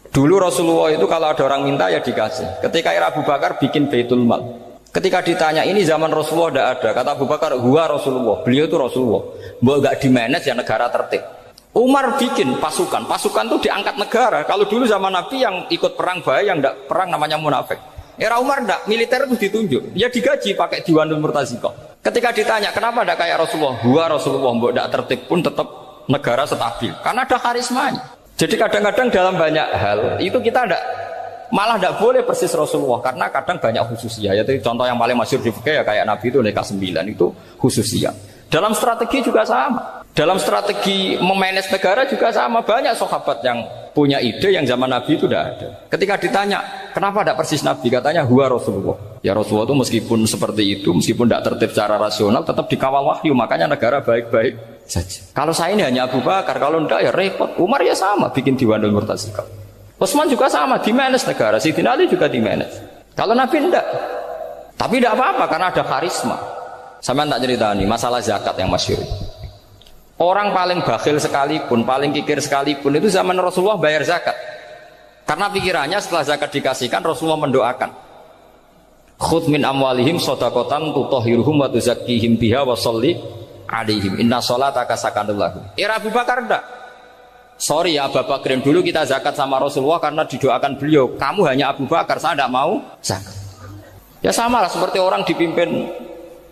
Dulu Rasulullah itu kalau ada orang minta ya dikasih. Ketika era Abu Bakar bikin Baitul Mal. Ketika ditanya ini zaman Rasulullah tidak ada. Kata Abu Bakar, huwa Rasulullah. Beliau itu Rasulullah. Mau nggak dimanage ya negara tertib. Umar bikin pasukan. Pasukan itu diangkat negara. Kalau dulu zaman Nabi yang ikut perang bahaya, yang tidak perang namanya munafik. Era Umar tidak, militer itu ditunjuk. Dia digaji pakai Diwanul Murtazikoh. Ketika ditanya kenapa tidak kayak Rasulullah, huwa Rasulullah, mbok tidak tertib pun tetap negara stabil. Karena ada karismanya. Jadi kadang-kadang dalam banyak hal itu kita malah tidak boleh persis Rasulullah karena kadang banyak khususiyah. Yaitu contoh yang paling masyhur di fikih ya kayak Nabi itu nikah 9 itu khususiyah. Dalam strategi juga sama. Dalam strategi memanage negara juga sama. Banyak sahabat yang punya ide yang zaman Nabi itu tidak ada. Ketika ditanya, kenapa tidak persis Nabi? Katanya, huwa Rasulullah. Ya Rasulullah itu meskipun seperti itu, meskipun tidak tertib secara rasional, tetap dikawal wahyu. Makanya negara baik-baik saja. Kalau saya ini hanya Abu Bakar, kalau tidak ya repot. Umar ya sama, bikin Diwanul Murtazikoh. Utsman juga sama, di-manage negara. Sayyidina Ali juga di-manage. Kalau Nabi tidak. Tapi tidak apa-apa, karena ada karisma. Sama tak cerita nih, masalah zakat yang masyhur. Orang paling bakhil sekalipun, paling kikir sekalipun itu zaman Rasulullah bayar zakat. Karena pikirannya setelah zakat dikasihkan Rasulullah mendoakan. Khudh min amwalihim shadaqatan tutahhiruhum wa tuzakkihim biha wa sholli alaihim. Inna sholataka sakanul lahum. Era Abu Bakar enggak. Sorry ya Abu Bakrin, dulu kita zakat sama Rasulullah karena didoakan beliau. Kamu hanya Abu Bakar, saya tidak mau zakat. Ya sama lah seperti orang dipimpin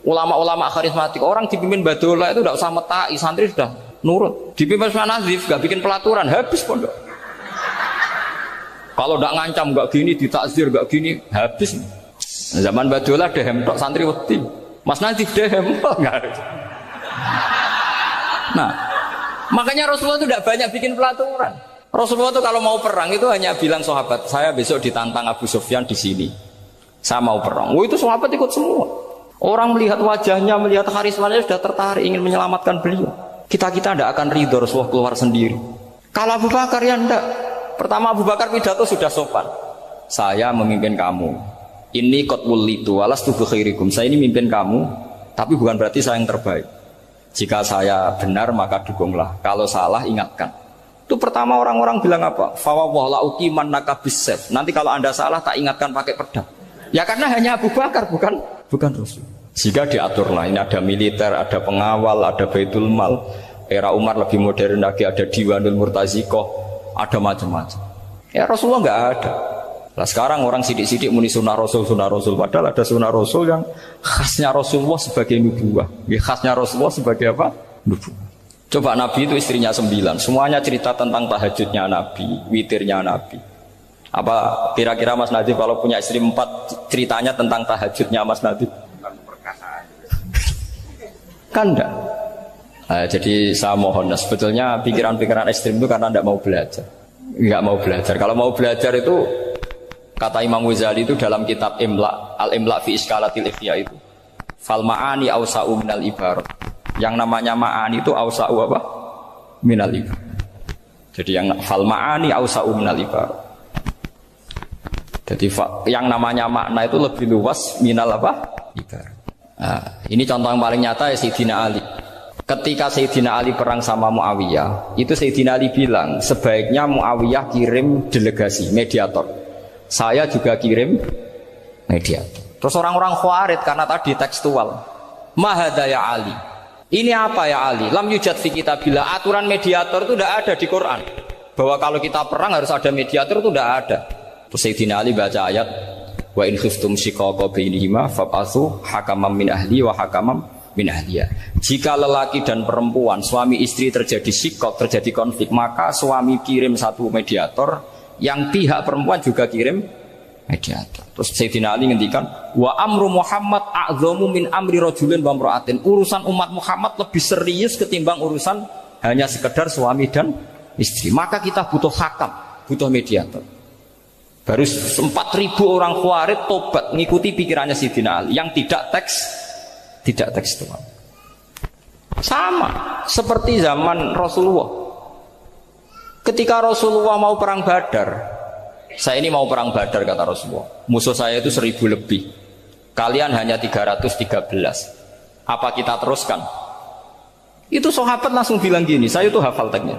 ulama-ulama karismatik, orang dipimpin Badola itu tidak usah metai, santri sudah nurut. Dipimpin Usman Nazif, gak bikin pelaturan, habis pondok. Kalau tidak ngancam, gak gini, ditakzir, gak gini, habis. Zaman Badola dehem tok santri wedi. Mas Nazif dehem enggak. Nah, makanya Rasulullah itu tidak banyak bikin pelaturan. Rasulullah itu kalau mau perang itu hanya bilang sahabat, saya besok ditantang Abu Sufyan di sini. Saya mau perang. Oh itu sahabat ikut semua. Orang melihat wajahnya, melihat karismanya sudah tertarik ingin menyelamatkan beliau. Kita tidak akan ridho Rasulullah keluar sendiri. Kalau Abu Bakar ya enggak. Pertama Abu Bakar pidato sudah sopan. Saya memimpin kamu. Ini qatwul litu walastu bi khairikum. Saya ini memimpin kamu, tapi bukan berarti saya yang terbaik. Jika saya benar maka dukunglah. Kalau salah ingatkan. Itu pertama orang-orang bilang apa? Fawwah la uqiman nakabisef. Nanti kalau Anda salah tak ingatkan pakai pedang. Ya karena hanya Abu Bakar bukan Rasul. Jika diaturlah ini ada militer, ada pengawal, ada Baitul Mal. Era Umar lebih modern lagi, ada Diwanul Murtazikoh, ada macam-macam. Ya Rasulullah nggak ada. Nah sekarang orang sidik-sidik muni sunnah Rasul, padahal ada sunnah Rasul yang khasnya Rasulullah sebagai nubuwah. Ya, khasnya Rasulullah sebagai apa? Nubuwah. Coba Nabi itu istrinya 9, semuanya cerita tentang tahajudnya Nabi, witirnya Nabi. Apa kira-kira Mas Nadif kalau punya istri 4 ceritanya tentang tahajudnya Mas Nadif? Kan enggak. Nah, jadi saya mohon, sebetulnya pikiran-pikiran ekstrim itu karena enggak mau belajar. Enggak mau belajar. Kalau mau belajar itu kata Imam Ghazali itu dalam kitab Imla, Al-Imla fi Iskalatil Ikhya itu. Fal ma'ani awsa'u minal ibarat. Yang namanya ma'ani itu awsa'u apa? Minal ibarat. Jadi yang fal ma'ani awsa'u minal ibarat. Jadi yang namanya makna itu lebih luas minal apa? Ibarat. Nah, ini contoh yang paling nyata ya Sayyidina Ali. Ketika Sayyidina Ali perang sama Muawiyah, itu Sayyidina Ali bilang sebaiknya Muawiyah kirim delegasi mediator. Saya juga kirim mediator. Terus orang-orang Khawarij karena tadi tekstual. Mahada ya Ali. Ini apa ya Ali? Lam yujad fi kitabillah. Aturan mediator itu tidak ada di Quran. Bahwa kalau kita perang harus ada mediator itu tidak ada. Terus Sayyidina Ali baca ayat wa in khiftum shiqaqa bainihima fab'atsu hakaman min ahli wa hakaman min ahliya. Jika lelaki dan perempuan suami istri terjadi shiqaq, terjadi konflik, maka suami kirim satu mediator, yang pihak perempuan juga kirim mediator. Terus Sayyidina Ali ngendikan wa amru Muhammad a'dhamu min amri rajulin wa imra'atin. Urusan umat Muhammad lebih serius ketimbang urusan hanya sekedar suami dan istri. Maka kita butuh hakam, butuh mediator. Baru 4.000 orang Khawarij tobat ngikuti pikirannya Sayyidina Ali yang tidak tekstual. Sama seperti zaman Rasulullah. Ketika Rasulullah mau perang Badar, saya ini mau perang Badar kata Rasulullah. Musuh saya itu 1.000 lebih. Kalian hanya 313. Apa kita teruskan? Itu sahabat langsung bilang gini, saya itu hafal teksnya.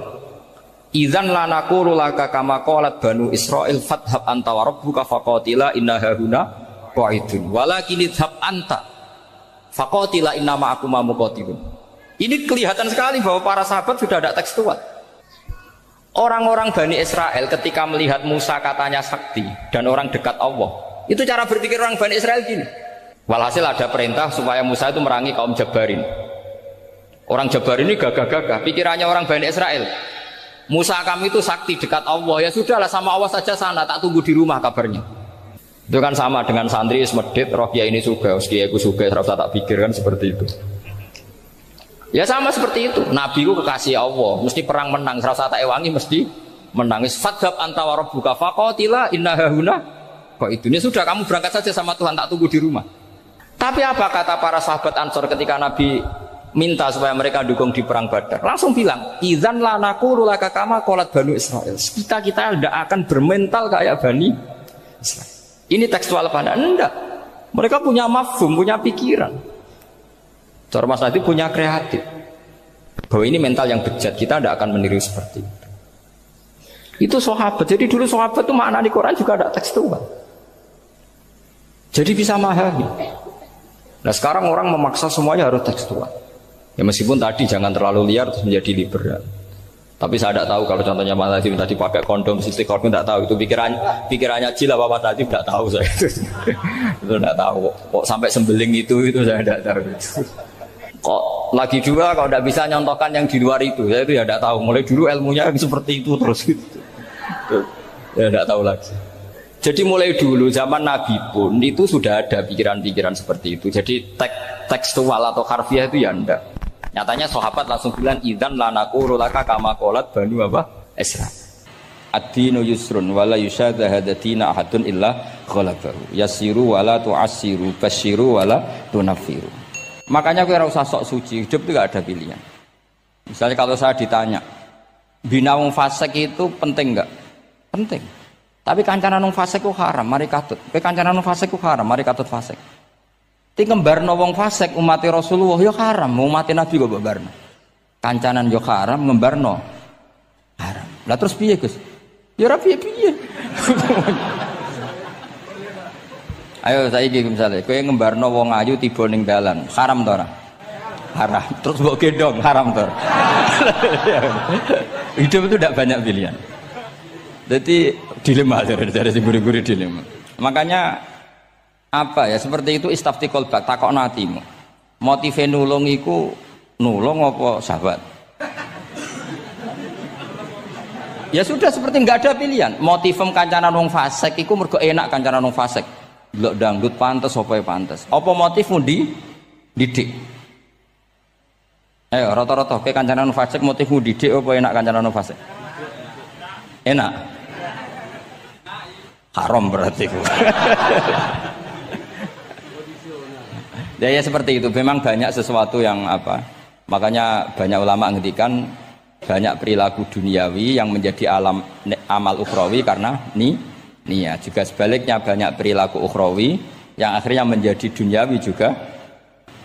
Idzan la naqulu laka kama qalat banu Israil fathhab anta wa rabbuka faqatila inna hahuna qa'idun walakin idhab anta faqatila inna ma'akum muqatilun. Ini kelihatan sekali bahwa para sahabat sudah ada tekstual. Orang-orang Bani Israel ketika melihat Musa katanya sakti dan orang dekat Allah, itu cara berpikir orang Bani Israel gini. Walhasil ada perintah supaya Musa itu merangi kaum Jabarin. Orang Jabarin ini gagah-gagah, pikirannya orang Bani Israel, Musa kami itu sakti dekat Allah, ya sudahlah sama Allah saja sana, tak tunggu di rumah kabarnya. Itu kan sama dengan santri semedit, roh kiai ini juga, kiai aku juga, serasa tak pikir kan seperti itu. Ya sama seperti itu, Nabi ku kekasih Allah, mesti perang menang, serasa tak ewangi mesti menangis. Fadhab anta wa rabbuka faqatila inna hahuna qa'idun. Ya sudah kamu berangkat saja sama Tuhan, tak tunggu di rumah. Tapi apa kata para sahabat Ansor ketika Nabi minta supaya mereka dukung di perang Badar? Langsung bilang, idzan la naqulu laka kama qalat banu Israil. Kita tidak akan bermental kayak Bani Israil. Ini tekstual apa enggak? Mereka punya mafhum, punya pikiran. Cara Mas Nadi punya kreatif. Bahwa ini mental yang bejat, kita tidak akan meniru seperti itu. Itu sahabat. Jadi dulu sahabat itu makna di Quran juga ada tekstual. Jadi bisa memahami. Nah sekarang orang memaksa semuanya harus tekstual. Ya meskipun tadi jangan terlalu liar terus menjadi liberal. Tapi saya tidak tahu kalau contohnya Mas Nadi tadi pakai kondom, sistem kondom tidak tahu. Itu pikirannya Jil apa Mas Nadi tidak tahu saya. Itu tidak tahu. Kok sampai sembeling itu saya tidak tahu. Kok lagi juga kalau tidak bisa nyontohkan yang di luar itu, saya itu ya tidak tahu. Mulai dulu ilmunya seperti itu terus gitu. Ya tidak tahu lagi. Jadi mulai dulu zaman Nabi pun itu sudah ada pikiran-pikiran seperti itu. Jadi tekstual atau harfiah itu ya enggak. Nyatanya sahabat langsung bilang idzan la naqulu laka kama qalat banu Israil. Ad-dinu yusrun wala yushadha hadatina ahadun illa ghalabahu. Yasiru wala tu'assiru basyiru wala tunaffiru. Makanya kowe ora usah sok suci, hidup itu enggak ada pilihan. Misalnya kalau saya ditanya, bina wong fasik itu penting enggak? Penting. Tapi kancanan wong fasik ku haram, mari katut. Kowe kancanan wong fasik ku haram, mari katut fasik. Ti ngembarno wong fasik umat Rasulullah ya haram, umat Nabi kok ngembarno. Kancanan yo haram, ngembarno haram. Lah terus piye, Gus? Ya ora piye-piye. Ayo saiki misale kowe ngembarno wong ayu tiba ning dalan, haram to ora? Haram. Terus mbok gendong, haram to. Hidup itu tidak banyak pilihan. Jadi dilema dari si guru-guru dilema. Makanya apa ya seperti itu istafti qalbak takokno atimu. Motive nulung iku nulung apa sahabat? Ya sudah seperti enggak ada pilihan. Motivem kancanan wong fasik iku mergo enak kancanan wong fasik. Delok dangdut pantes apa pantes. Apa motifmu didik? Ayo rata-rata ke kancanan wong fasik motifmu didik apa enak kancanan wong fasik? Enak. Haram berarti. Ya seperti itu. Memang banyak sesuatu yang apa? Makanya banyak ulama ngendikan banyak perilaku duniawi yang menjadi amal ukhrawi karena niat. Juga sebaliknya banyak perilaku ukhrawi yang akhirnya menjadi duniawi juga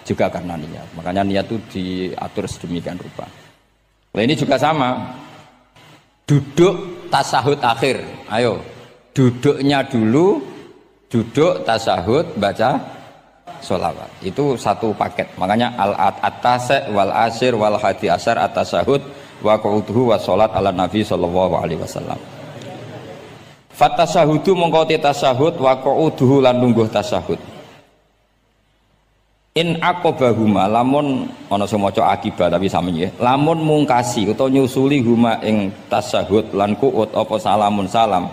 karena niat. Makanya niat itu diatur sedemikian rupa. Nah ini juga sama. Duduk tasahud akhir. Ayo. Duduknya dulu, duduk tasahud, baca sholawat. Itu satu paket. Makanya al-atasek wal asir wal hadi asar at-tasahud wa qu'uduhu wa sholat ala nabi sallallahu alaihi wasallam. Fatasyahudu mongko te tasyahud wa qu'uduhu lan lungguh tasyahud. In aqobahuma lamun ana sing maca akibah tapi sami nggih. Lamun mungkasi utawa nyusuli huma ing tasyahud lan qu'ud apa salamun salam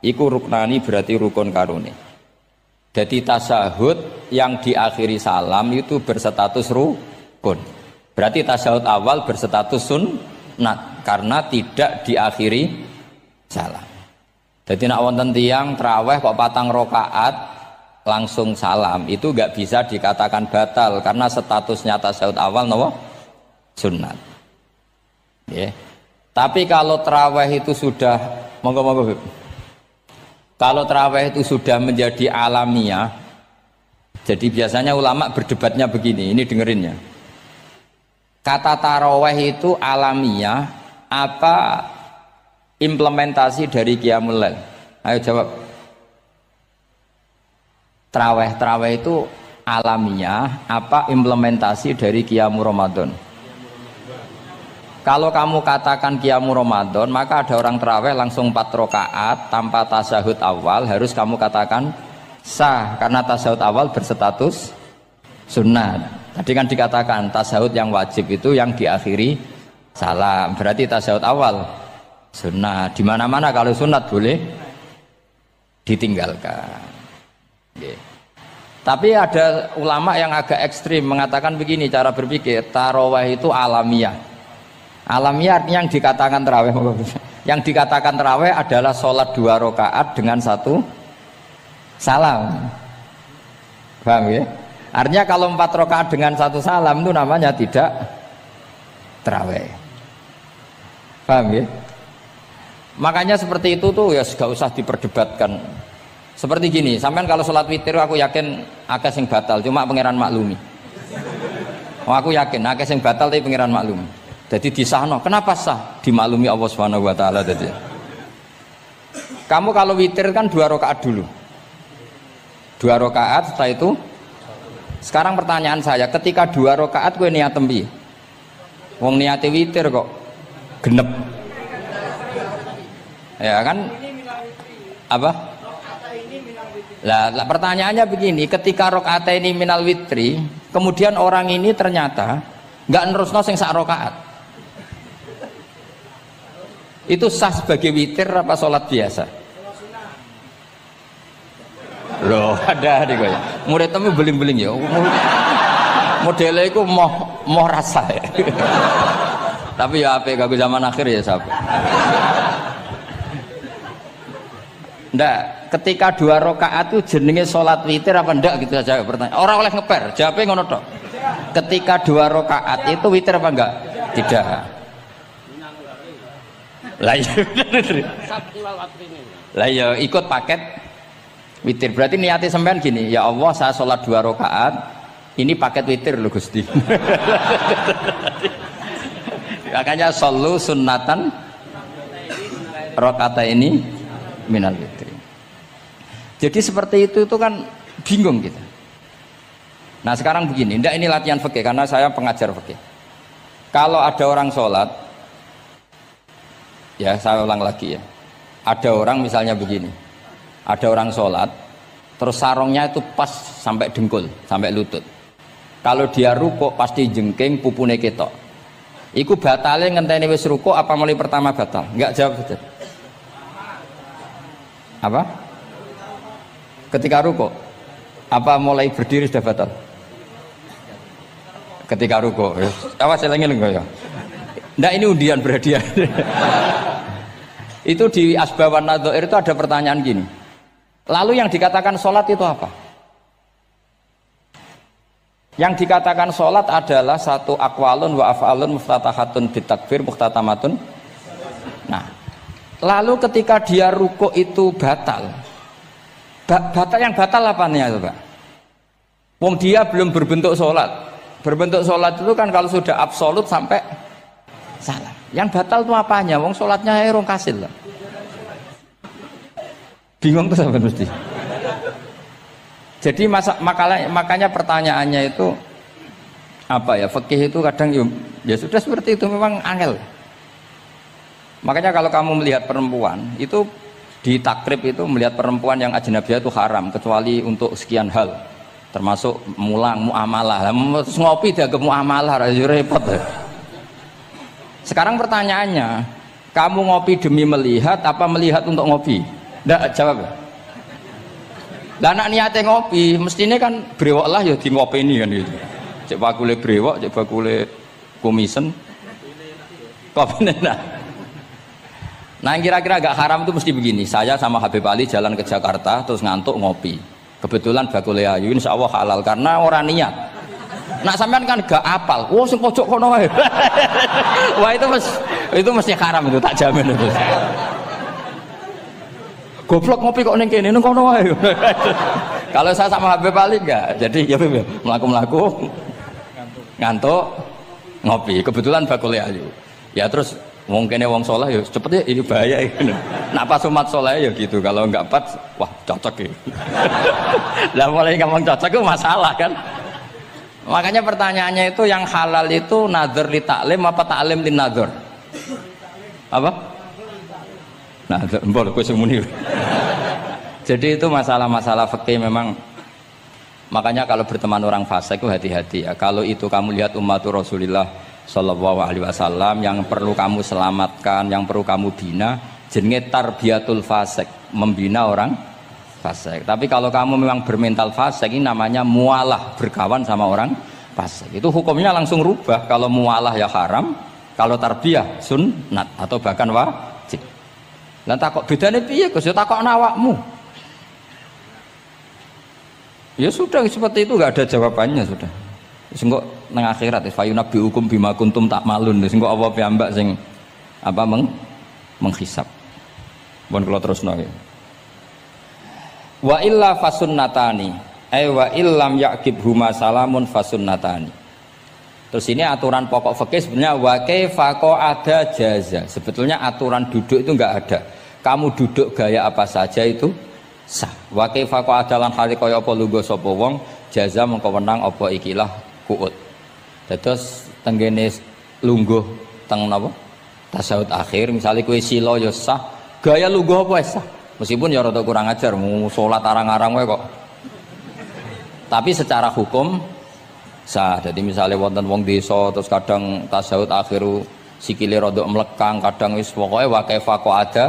iku ruknani berarti rukun karone. Jadi tasyahud yang diakhiri salam itu berstatus rukun. Berarti tasyahud awal berstatus sunnat karena tidak diakhiri salam. Jadi nak wonten tiyang traweh kok 4 rakaat langsung salam itu enggak bisa dikatakan batal karena statusnya tasyahud awal napa sunat. Yeah. Tapi kalau tarawih itu sudah monggo kalau tarawih itu sudah menjadi alamiah, jadi biasanya ulama berdebatnya begini, ini dengerinnya. Kata tarawih itu alamiah apa implementasi dari Qiyamul Lail? Ayo jawab. Tarawih itu alamiah apa implementasi dari Qiyamul Ramadan? Kalau kamu katakan Qiyamul Ramadan, maka ada orang tarawih langsung 4 rakaat tanpa tasyahud awal harus kamu katakan sah karena tasyahud awal berstatus sunat. Tadi kan dikatakan tasyahud yang wajib itu yang diakhiri salam, berarti tasyahud awal sunat. Di mana-mana kalau sunat boleh ditinggalkan. Tapi ada ulama yang agak ekstrim mengatakan begini cara berpikir, tarawih itu alamiah. Alamiah artinya yang dikatakan tarawih, yang dikatakan tarawih adalah sholat 2 rakaat dengan 1 salam. Paham ya? Artinya kalau 4 rakaat dengan 1 salam itu namanya tidak tarawih. Paham ya? Makanya seperti itu tuh ya gak usah diperdebatkan. Seperti gini, sampean kalau sholat witir aku yakin akeh sing batal, cuma pangeran maklumi. Oh, aku yakin akeh sing batal tapi pangeran maklumi. Jadi disahno, kenapa sah? Dimaklumi Allah Subhanahu wa taala tadi. Kamu kalau witir kan 2 rakaat dulu. 2 rakaat setelah itu. Sekarang pertanyaan saya, ketika 2 rakaat kowe niat tembi. Wong niate witir kok genep. Ya kan? Apa? Lah pertanyaannya begini, ketika rakaat ini minal witri, kemudian orang ini ternyata nggak nerusno sing sak rakaat, itu sah sebagai witir apa sholat biasa? Loh ada nih gue, murid temu beling-beling ya, modelnya itu mau rasa ya. Tapi ya apa kagak zaman akhir ya sahabat. Ndak, ketika 2 rakaat itu jenenge sholat witir apa ndak gitu saja pertanyaan. Orang oleh ngeper, jawabnya ngono tok. Ketika 2 rakaat itu witir apa enggak? Tidak. Lah iya. Lah iya ikut paket witir. Berarti niatnya sampean gini, ya Allah saya sholat 2 rakaat, ini paket witir loh Gusti. Makanya shollu sunnatan rakaat ini minal witri. Jadi seperti itu kan bingung kita. Nah sekarang begini, ndak ini latihan fikih karena saya pengajar fikih. Kalau ada orang sholat, ya saya ulang lagi ya. Ada orang misalnya begini, ada orang sholat, terus sarungnya itu pas sampai dengkul, sampai lutut. Kalau dia rukuk pasti jengking pupune ketok. Iku batale ngenteni wis rukuk apa mulai pertama batal? Enggak jawab betul. Apa? Ketika rukuk apa mulai berdiri sudah batal? Ketika rukuk awas eling-eling ya. Ndak ini undian berhadiah. Itu di Asbawan Nadhair itu ada pertanyaan gini, lalu yang dikatakan sholat itu apa? Yang dikatakan sholat adalah satu aqwalun wa af'alun muftatahatun bitakbir muhtatamatun. Nah lalu ketika dia rukuk itu batal. Batal yang batal apanya itu Pak? Wong dia belum berbentuk sholat. Berbentuk sholat itu kan kalau sudah absolut sampai salam. Yang batal itu apanya? Wong sholatnya erong kasil lah. Bingung tuh sahabat mesti. Jadi makanya pertanyaannya itu apa ya? Fikih itu kadang ya sudah seperti itu memang angel. Makanya kalau kamu melihat perempuan itu Di takrib itu melihat perempuan yang ajnabiyah itu haram kecuali untuk sekian hal, termasuk muamalah. Terus ngopi dianggap muamalah, repot. Sekarang pertanyaannya, kamu ngopi demi melihat apa melihat untuk ngopi? Nggak jawab. Lah anak niatnya ngopi, mestinya kan brewok lah ya di ngopi ini kan gitu. Cek bakule brewok, cek bakule komisen, kopi enak. Nah yang kira-kira agak haram itu mesti begini, saya sama Habib Ali jalan ke Jakarta terus ngantuk ngopi, kebetulan bakule ayu, insya Allah halal karena orang niat. Nah sampean kan gak apal, wah sing pojok kono wae. Wah itu mesti haram itu, tak jamin itu. Goblok ngopi kok ning kene ning kono wae. Kalau saya sama Habib Ali enggak, jadi ya mlaku-mlaku ngantuk ngopi, kebetulan bakule ayu. Ya terus mungkin wong soleh ya cepet ya ini bahaya ini. Nak pas umat soleh ya gitu, kalau enggak pas wah cocok ya. Lah mulai ngomong cocok itu masalah kan. Makanya pertanyaannya itu yang halal itu nazar li taklim apa taklim li nazar? Apa? Nazar, mbok kowe sing muni. Jadi itu masalah-masalah fikih memang. Makanya kalau berteman orang fasik itu hati-hati ya. Kalau itu kamu lihat umatur Rasulullah Sallallahu Alaihi Wasallam yang perlu kamu selamatkan, yang perlu kamu bina, jenenge tarbiyatul fasik, membina orang fasik. Tapi kalau kamu memang bermental fasik, ini namanya mualah, berkawan sama orang fasik. Itu hukumnya langsung rubah. Kalau mualah ya haram, kalau tarbiyah sunnat atau bahkan wajib. Lan takok bedane piye Gus? Ya takokno awakmu. Ya sudah seperti itu, enggak ada jawabannya sudah. Sengko nang akhirat fayunabbi hukum bima kuntum tak malun. Sengko apa piyambak sing apa menghisab. Pun kula terusno ya. Wa illa fasunnatani. Wa illam yaqib huma salamun fasunnatani. Terus ini aturan pokok fikih sebenarnya wa kaifa ada jaza. Sebetulnya aturan duduk itu enggak ada. Kamu duduk gaya apa saja itu sah. Wa kaifa adalan hale kaya apa lungguh sapa wong jaza mengko wenang apa ikilah kuut. Terus tenggene lungguh teng napa? Tasyahud akhir, misalnya kowe sila ya sah, gaya lungguh apa sah. Meskipun ya rada kurang ajar, mau salat arang-arang wae kok. Tapi secara hukum sah. Jadi misalnya wonten wong desa terus kadang tasyahud akhir sikile rada mlekang, kadang wis pokoke wa kaifa ada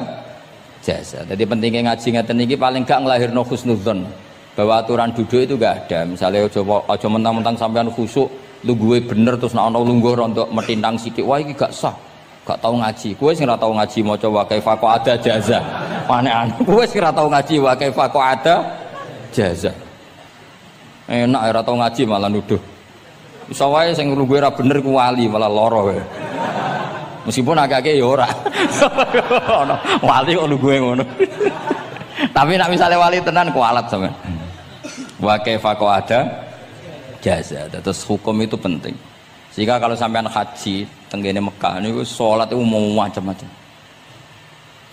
jasa. Jadi pentingnya ngaji ngeten iki paling gak nglahirno husnudzon. Bahwa aturan duduk itu gak ada. Misalnya aja mentang-mentang sampean khusuk lungguhe bener terus nek ana lungguh rontok metintang sithik wah iki gak sah. Gak tau ngaji. Kowe sing ora tau ngaji maca wa kaifa ada jaza. Aneh-aneh. Kowe sing ora tau ngaji wa kaifa ada jaza. Enak ora tau ngaji malah nuduh. Iso wae sing lungguhe ora bener ku wali malah lara wae. Meskipun agak-agak ya ora. Ono wali kok lungguhe ngono. Tapi nek misale wali tenan kualat sampean. Wa kaifa ada jaza. Terus hukum itu penting. Sehingga kalau sampean haji tenggene Mekah niku salat itu mau macam-macam.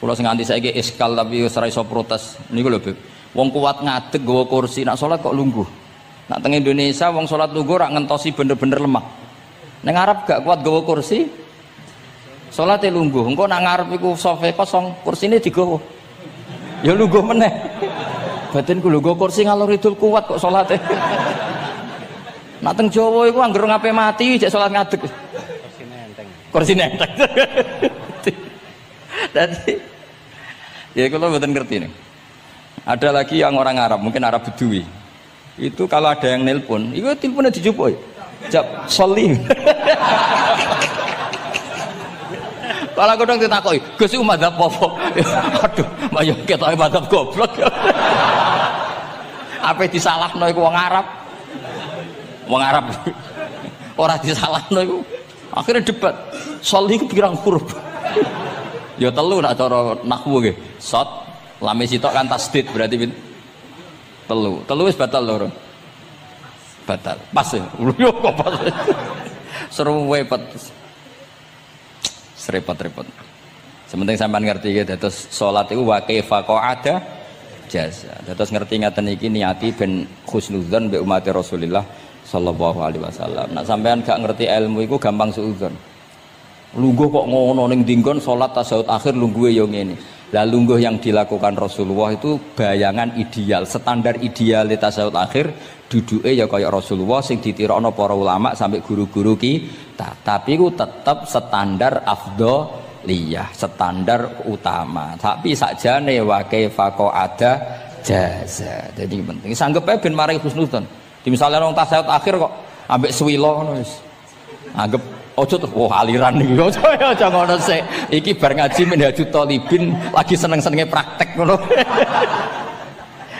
Kula sing nganti saiki iskal tapi wis ora iso protes niku lho, Beb. Wong kuat ngadeg nggawa kursi, nak salat kok lungguh. Nak teng Indonesia wong salat lungguh ora ngentosi bener-bener lemah. Ning Arab gak kuat nggawa kursi. Salate lungguh. Engko nak ngarep iku sofa kosong, kursine digawa. Ya lungguh meneh. Batinku lungguh kursi ngalor idul kuat kok salate. Nak teng Jawa iku anggere ngape mati cek salat ngadeg. Kursine enteng. Jadi ya kalau mboten ngerti nih. Ada lagi yang orang Arab, mungkin Arab Bedui. Itu kalau ada yang nelpon, itu teleponnya dijupuk. Jap soli. Kalau aku dong ditakoki, Gus iku madzhab apa? Aduh, mbak yo ketoke madzhab goblok. Apa disalahno iku wong Arab? Wong Arab. Ora disalahno iku. Akhirnya debat. Soli iku pirang huruf? Ya telu nak cara nahwu nggih. Shot lame sitok kan tasdid berarti telu. Telu wis batal loro. Batal. Pas ya. Yo kok pas. Seru repot. Serepot-repot. Sementing sampean ngerti ya terus salat iku wa kaifa ada jasa. Terus ngerti ngaten iki niati ben husnudzon mbek umat Rasulullah sallallahu alaihi wasallam. Nek sampean gak ngerti ilmu iku gampang suudzon. Lungguh kok ngono ning dinggon salat tasyahud akhir lungguhe yo ngene. Lah lungguh yang dilakukan Rasulullah itu bayangan ideal, standar ideal tasawuf akhir duduke ya kaya Rasulullah sing ditirokno para ulama sampai guru-guru kita. Tapi ku tetap standar afdholiyah, standar utama. Tapi sakjane wa kaifa ada jaza. Jadi penting sanggepe ben mari husnudzon. Di misalnya orang tasawuf akhir kok ambek swilo ngono wis. Anggap ojo terus aliran iki. Ojo ya aja ngono sik. Iki bar ngaji Minhajut Thalibin lagi seneng-senenge praktek ngono.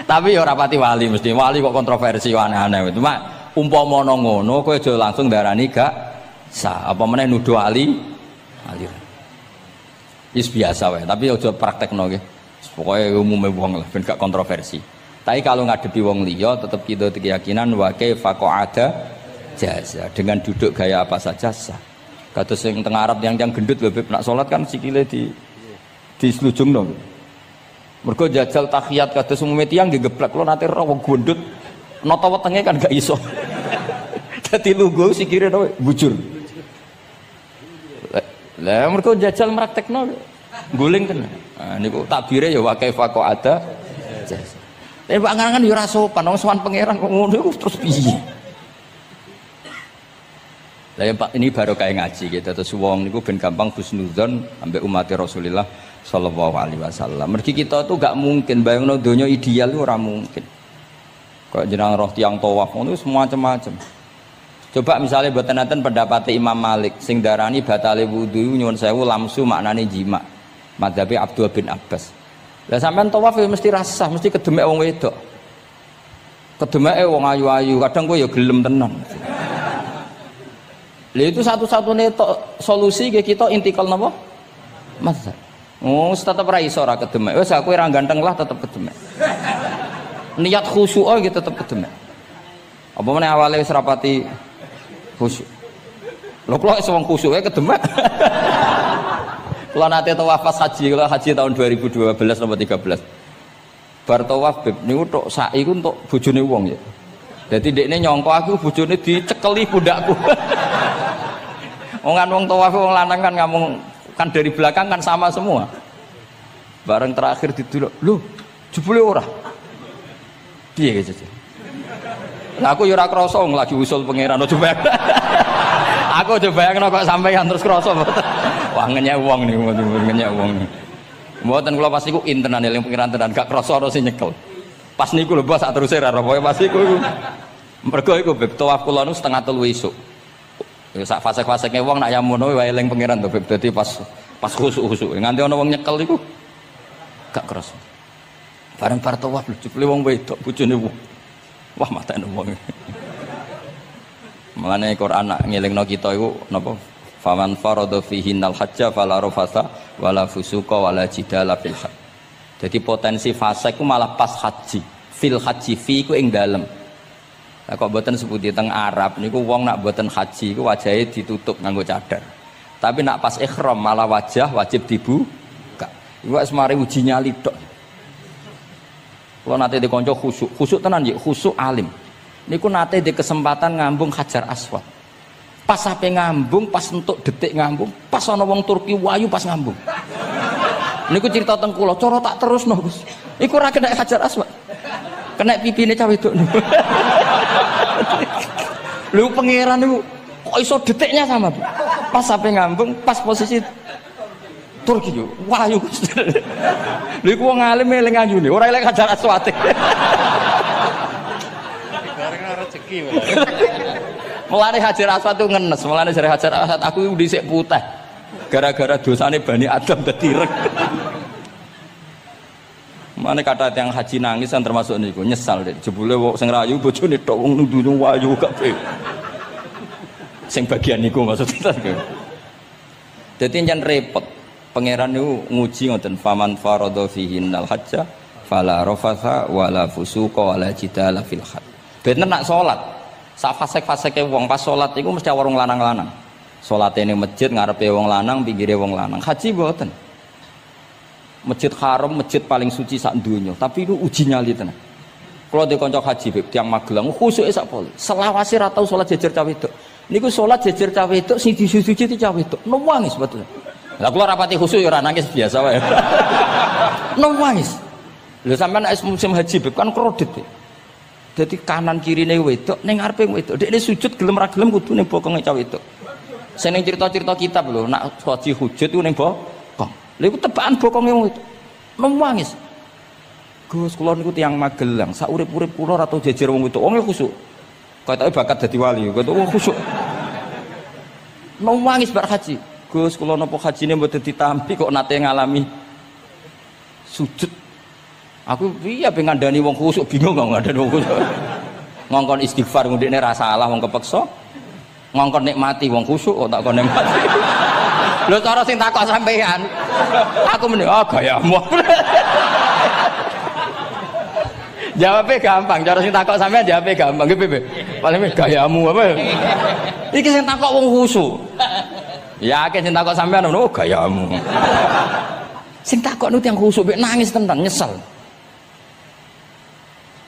Tapi ya ora pati wali mesti. Wali kok kontroversi aneh-aneh. Cuma umpama ngono kowe aja langsung darani gak sah. Apa meneh nuduh aliran. Wis biasa wae, tapi aja praktekno nggih. Pokoke umume wong lah ben gak kontroversi. Tapi kalau ngadepi wong liya tetap kita keyakinan wa kaifa ada jaza dengan duduk gaya apa saja sah. Kados sing teng Arab yang gendut lho Beb nak salat kan sikile di slujungno. Mergo jajal tahiyat kados umume tiyang nggih geblek kula nate ora wong gendut nata wetenge kan gak iso. Dadi lungguh sikire to bujur. Lah mergo jajal praktekno guling tenan. Nah niku takbire ya wa kaifa ada jaza. Tapi Pak Ngangan ya ora sopan wong sowan pangeran kok ngono iku terus piye? Lah ya Pak ini baru kayak ngaji gitu terus wong niku ben gampang husnudzon ambek umat Rasulullah sallallahu alaihi wasallam. Mergi kita tuh gak mungkin bayangno donya ideal ora mungkin. Kok jeneng roh tiyang tawaf ngono semua macam-macam. Coba misalnya mboten enten pendapat Imam Malik sing darani batale wudu nyuwun sewu lamsu maknane jima. Madzhabe Abdul bin Abbas. Lah sampean tawaf ya mesti rasah, mesti kedemek wong wedok. Kedemeke wong ayu-ayu, kadang kowe ya gelem tenan. Lah itu satu-satunya solusi ke kita intikal napa? Mazhab. Oh, tetep ra iso ra kedemek. Wis aku ora ganteng lah tetep kedemek. Niat khusyuk gitu tetep kedemek. Apa meneh awale wis rapati khusyuk. Lho kula wis wong khusyuke kedemek. Kula nate tawaf pas haji, kula haji tahun 2012 nomor 13. Bar tawaf Beb niku tok sa'i ku entuk bojone wong ya. Dadi dekne nyangka aku bojone dicekeli pundakku. Wong tawaf wong lanang kan ngomong kan dari belakang kan sama semua. Bareng terakhir didelok, lho, jebule ora. Piye gitu. Lah aku ya ora krasa wong lagi usul pangeran coba. Aku coba bayangno kok sampeyan terus krasa mboten. Wah ngenyek wong niku ngenyek wong. Mboten kula pas iku intenan eling pangeran tenan gak krasa ora sing nyekel. Pas niku lho bos sak teruse ra pokoke pas iku. Mergo iku Beb tawaf kula nu 2:30 esuk. Ya sak fase-faseke wong nak yamono wae eling pangeran to Beb. Dadi pas khusuk-khusuk nganti ana wong nyekel iku gak kerasa. Bareng bar tawaf lho jebule wong wedok bojone wong. Wah matane wong. Mulane Quran nak ngelingno kita iku napa? Faman farada fihinnal hajja fala rafasa wala fusuqa wala jidala fil hajj. Jadi potensi fase ku malah pas haji. Fil haji fi ku ing dalem. Lah kok mboten sebuti teng Arab niku wong nak mboten haji iku wajahe ditutup nganggo cadar. Tapi nak pas ihram malah wajah wajib dibuka. Iku wis mari uji nyali tok. Kula nate dikonco khusuk. Khusuk tenan nggih, khusuk alim. Niku nate di kesempatan ngambung Hajar Aswad. Pas sampe ngambung, pas entuk detik ngambung, pas ana wong Turki wayu pas ngambung. Niku cerita teng kula, cara tak terusno Gus. Iku ora kena Hajar Aswad. Kena pipine cah wedok niku. Lho pangeran niku kok iso detiknya sama, Bu. Pas sampai ngambung, pas posisi Turki yo. Wahyu Gus. Lha iku wong alim eling ayune, ora eling Hajar Aswad. Bareng rezeki wae. Mulane Hajar Aswad itu ngenes, mulane jare Hajar Aswad aku dhisik putih. Gara-gara dosane Bani Adam dadi reg. Mane kata yang haji nangis kan termasuk niku nyesal deh. Jebule wong sing rayu bojone tok wong nundune wayu kabeh. Sing bagian niku maksudnya. Dadi njen repot. Pangeran niku nguji ngoten faman farada fihinnal hajja fala rafatha wala fusuqa wala jidala fil hajj. Bener nak salat. Sak fasek-faseke wong pas salat iku mesti warung lanang-lanang. Salate ning masjid ngarepe wong lanang, pinggire wong lanang. Haji mboten. Masjid Haram, masjid paling suci sak donya, tapi itu uji nyali tenan. Kalau di kanca haji Beb tiang Magelang khusuke sak poli. Selawase ra tau salat jejer cah wedok. Niku salat jejer cah wedok sing disuci cah wedok. Nangis betul. Lah kula rapati khusyuk ya ora nangis biasa wae. Nangis. Lho sampean nek musim haji Beb kan kredit. Dadi kanan kirine wedok ning ngarepe wedok. Dekne sujud gelem ra gelem kudu ning bokonge cah wedok. Sing ning cerita-cerita kitab lho, nak haji hujud iku ning bokong. Lha iku tebakan bokonge wedok. Nangis. Gus kula niku tiyang Magelang, sak urip-urip kula ora tau jejer wong wedok. Wong khusuk. Katoke bakat dadi wali, katoke khusuk. Nangis bar haji. Gus kula napa hajine mboten ditampi kok nate ngalami sujud. Aku piye ben ngandani wong khusuk bingung kok ngandani wong khusuk. Ngongkon istighfar ndekne ra salah wong kepeksa. Ngongkon nikmati wong khusuk kok tak kon nikmati. Lho cara sing takok sampean. Aku meni gayamu. Jawabnya gampang, cara sing takok sampean jawabnya gampang. Nggih piye? Paling gayamu apa? Iki sing takok wong khusuk. Yakin sing takok sampean ngono gayamu. Sing takok nu tiyang khusuk mek nangis tenan nyesel.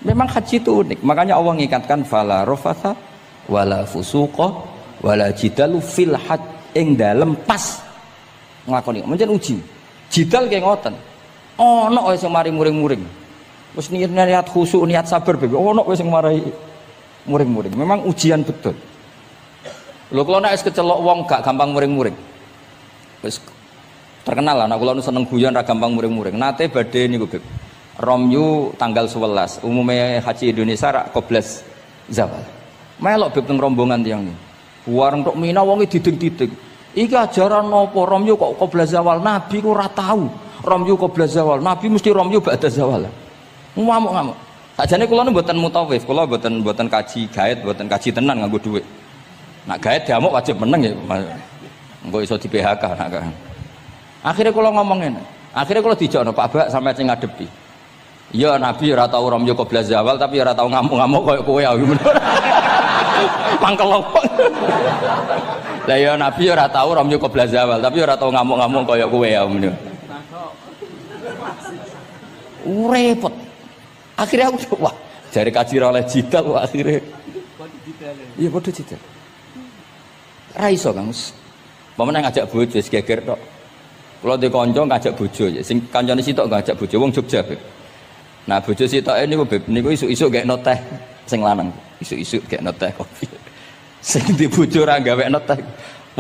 Memang haji itu unik, makanya Allah ngikatkan fala rafatha wala fusuqa wala jidalu fil hajj ing dalem pas nglakoni. Mencen uji. Jidal kaya ngoten. Ana wae sing mari muring-muring. Wis niat khusyuk, niat sabar bebe. Ono wae sing marai muring-muring. Memang ujian betul. Lho kula nek wis kecelok wong gak gampang muring-muring. Wis terkenal lah nek kula seneng guyon ra gampang muring-muring. Nate badhe niku Beb. Romyu tanggal 11. Umume haji Indonesia rak koblas zawal. Melok Beb teng rombongan tiyang niku. Wareng tok Mina wonge diding-diding. Iki ajaran napa Romyu kok koblas zawal? Nabi ku ora tau. Romyu koblas zawal. Nabi mesti Romyu ba'da zawal. Ngamuk-ngamuk. Sakjane kula nu mboten mutawif, kula mboten kaji gaet, mboten kaji tenan nganggo dhuwit. Nak gaet diamuk wajib meneng ya. Engko iso di PHK nak. Akhire kula ngomong ngene. Akhire kula dijono Pak Bak sampe sing ngadepi. Ya Nabi ora tau Romyo qoblas zawal tapi ora tau ngamuk-ngamuk koyo kowe ya. Mangkel opo. Lah ya Nabi ora tau Romyo qoblas zawal tapi ora tau ngamuk-ngamuk koyo kowe ya. Repot. Akhirnya aku wah, jari kaji oleh jidal wah akhirnya. Iya padha jidal. Ra iso Kang. Pamane ngajak bojo wis geger tok. Kula ndek kanca ngajak bojo ya, sing kancane sitok ngajak bojo wong Jogja, Beb. Nah, bojo sitoke niku Beb, niku isuk-isuk gekno teh sing lanang. Isuk-isuk gekno teh kopi. Sing di bojo ora gawekno teh.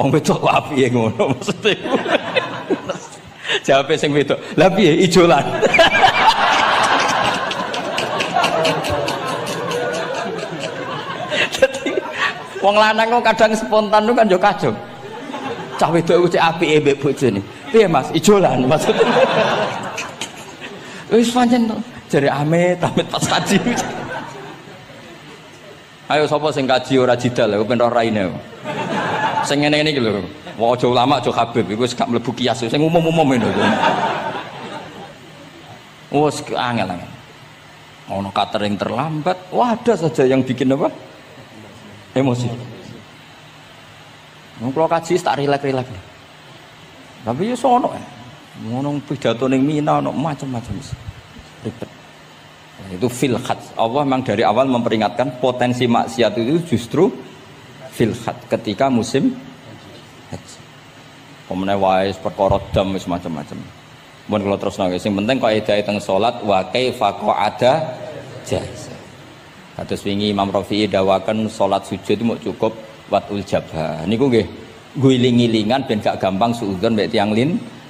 Wong wedok kok piye ngono maksude. Jawabe sing wedok, "Lah piye ijolan?" Wong lanang kok kadang spontan itu kan yo kacau. Cah wedok cek apike mbek bojone. Piye Mas? Ijolan maksudnya. Wis pancen to. Jare amit pas kaji. Ayo sapa sing kaji ora jidal kok ben ora raine. Sing ngene-ngene iki lho. Wong aja ulama aja Habib iku wis gak mlebu kias sing umum-umum ngono. Wes angel. Ono catering terlambat. Wah, ada saja yang bikin apa? Emosi. Kalau kaji tak rilek-rilek. Tapi ya sono ngono pidato ning Mina ono macam-macam ribet. Nah, itu fil hajj. Allah memang dari awal memperingatkan potensi maksiat itu justru fil hajj ketika musim haji. Pemene wae perkara dam wis macam-macam. Mun kula terusno sing penting kaidah teng salat wa kaifa qa'ada jaiz. Kados wingi Imam Rafi'i dawaken salat sujud itu mau cukup watul jabha. Niku nggih guling-gilingan ben gak gampang suudzon mbek tiyang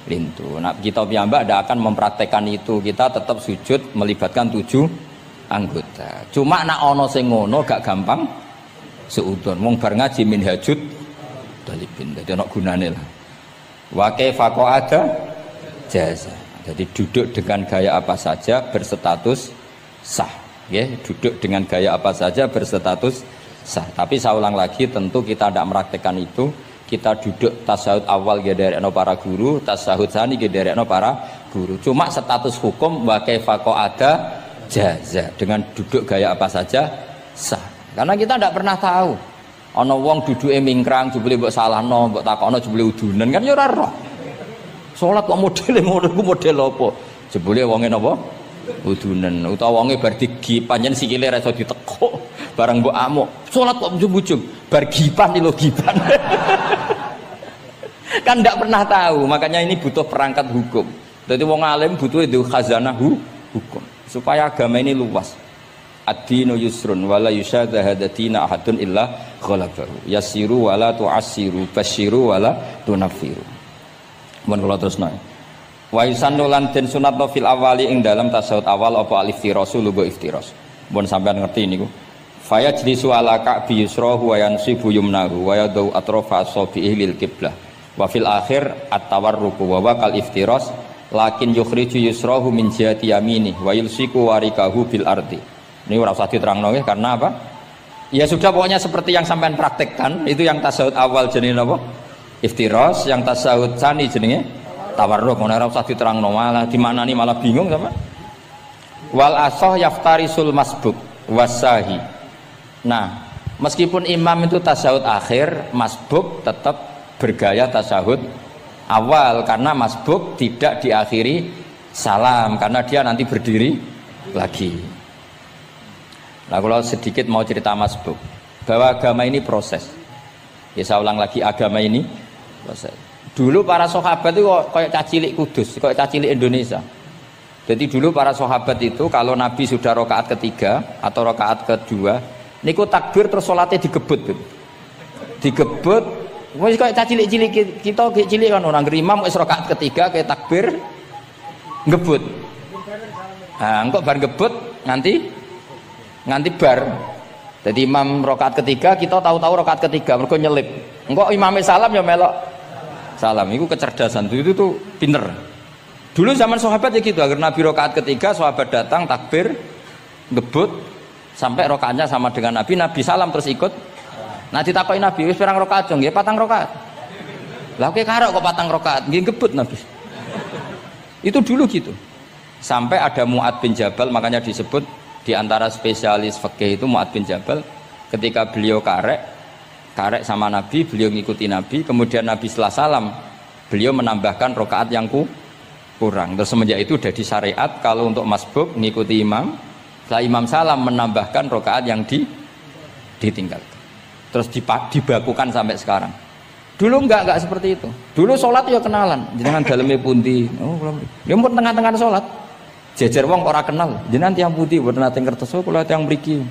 lintu. Nah, kita piyambak ndak akan mempraktekkan itu. Kita tetap sujud melibatkan 7 anggota. Cuma nak ana sing ngono gak gampang suudzon. Wong bar ngaji minhajud dalibin. Dadi ana gunane lah. Wa kaifa qa'ada jaiz. Jadi duduk dengan gaya apa saja berstatus sah. Ya, duduk dengan gaya apa saja berstatus sah. Tapi saya ulang lagi, tentu kita tidak mempraktekkan itu. Kita duduk tasahud awal gederekno para guru, tasahud sani gederekno para guru. Cuma status hukum wa kaifa qa'ada jaza, dengan duduk gaya apa saja sah. Karena kita tidak pernah tahu. Ana wong duduke mingkrang jebule mbok salahno, mbok takokno jebule udunen kan ya ora roh. Salat kok modele ngono ku model apa? Jebule wonge napa? Udunen utawa wonge bar digi pancen sikile ra iso ditekuk barang mbok amuk salat kok ujug-ujug bar gipan lho gipan. Kan ndak pernah tahu, makanya ini butuh perangkat hukum. Jadi wong alim butuh itu khazanah hukum supaya agama ini luas. Ad-dinu yusrun wala yusyadha hadatina ahadun illa ghalabahu. Yassiru wala tu'assiru, basyiru wala tunaffiru. Mun kula terusno. Wa yusannu lan den sunatno fil awali ing dalam tasawuf awal apa al-iftirasu lugo iftiras. Mun sampean ngerti niku. Fa yajlisu ala ka'bi yusrahu wa yansibu yumnahu wa yadau atrafa asabihi lil qiblah. Wa fil akhir at-tawarruku wa kal iftiras lakin yukhriju yusrahu min jihati yamini wa yulsiku warikahu bil ardi. Ini ora usah diterangno nggih karena apa? Ya sudah pokoknya seperti yang sampean praktekkan, itu yang tasawuf awal jenenge napa? Iftiras, yang tasawuf tsani jenenge tawarruk. Ora usah diterangno malah dimaknani malah bingung sama. Wal asah yaftarisul masbuk wasahi. Nah, meskipun imam itu tasawuf akhir, masbuk tetap bergaya tasawuf awal karena masbuk tidak diakhiri salam karena dia nanti berdiri lagi. Nah, kalau sedikit mau cerita masbuk bahwa agama ini proses. Ya saya ulang lagi, agama ini proses. Dulu para sahabat itu kayak cacilik Kudus, kayak cacilik Indonesia. Jadi dulu para sahabat itu kalau Nabi sudah rakaat ketiga atau rakaat kedua, niku takbir terus salatnya digebut gitu. Digebut, wis kayak cacilik-cilik kita cilik kan orang imam wis rakaat ketiga kayak takbir ngebut. Nah, engko bar ngebut nganti bar. Jadi imam rakaat ketiga kita tahu-tahu rakaat ketiga mergo nyelip. Engko imame salam ya melok salam. Itu kecerdasan itu tuh pinter. Dulu zaman sahabat ya gitu, agar Nabi rakaat ketiga sahabat datang takbir ngebut sampai rakaatnya sama dengan Nabi, Nabi salam terus ikut. Nah ditakoki Nabi wis pirang rakaat jong? Nggih 4 rakaat. Lah oke karo kok 4 rakaat nggih ngebut Nabi. Itu dulu gitu. Sampai ada Mu'ad bin Jabal, makanya disebut di antara spesialis fikih itu Mu'ad bin Jabal, ketika beliau karek sama Nabi, beliau ngikuti Nabi, kemudian Nabi setelah salam beliau menambahkan rakaat yang kurang. Terus semenjak itu sudah di syariat kalau untuk masbuk ngikuti imam, setelah imam salam menambahkan rakaat yang ditinggalkan. Terus dibakukan sampai sekarang. Dulu enggak seperti itu. Dulu sholat ya kenalan, jenengan daleme pundi. Oh, ya pun tengah-tengah sholat. Jejer wong ora kenal, jenengan tiyang pundi mboten nate ngertos kula tiyang mriki.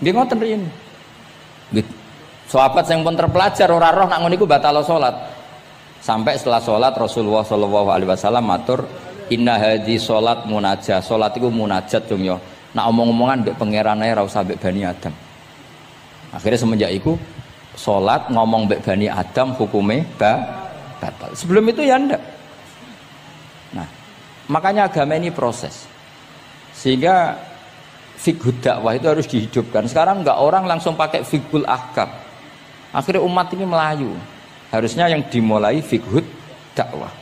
Nggih ngoten riyen. Nggih. Sahabat sing pun terpelajar ora roh nak ngono iku batal salat. Sampai setelah salat Rasulullah sallallahu alaihi wasallam matur, "Inna hadhi salat munajah." Salat iku munajat dong ya. Nak omong-omongan mbek pangeran ae ora usah mbek Bani Adam. Akhirnya semenjak itu salat ngomong mbek Bani Adam hukume batal. Sebelum itu ya ndak. Nah, makanya agama ini proses, sehingga fiqhud dakwah itu harus dihidupkan. Sekarang enggak orang langsung pakai fiqhul ahkam, akhirnya umat ini melayu. Harusnya yang dimulai fiqhud dakwah.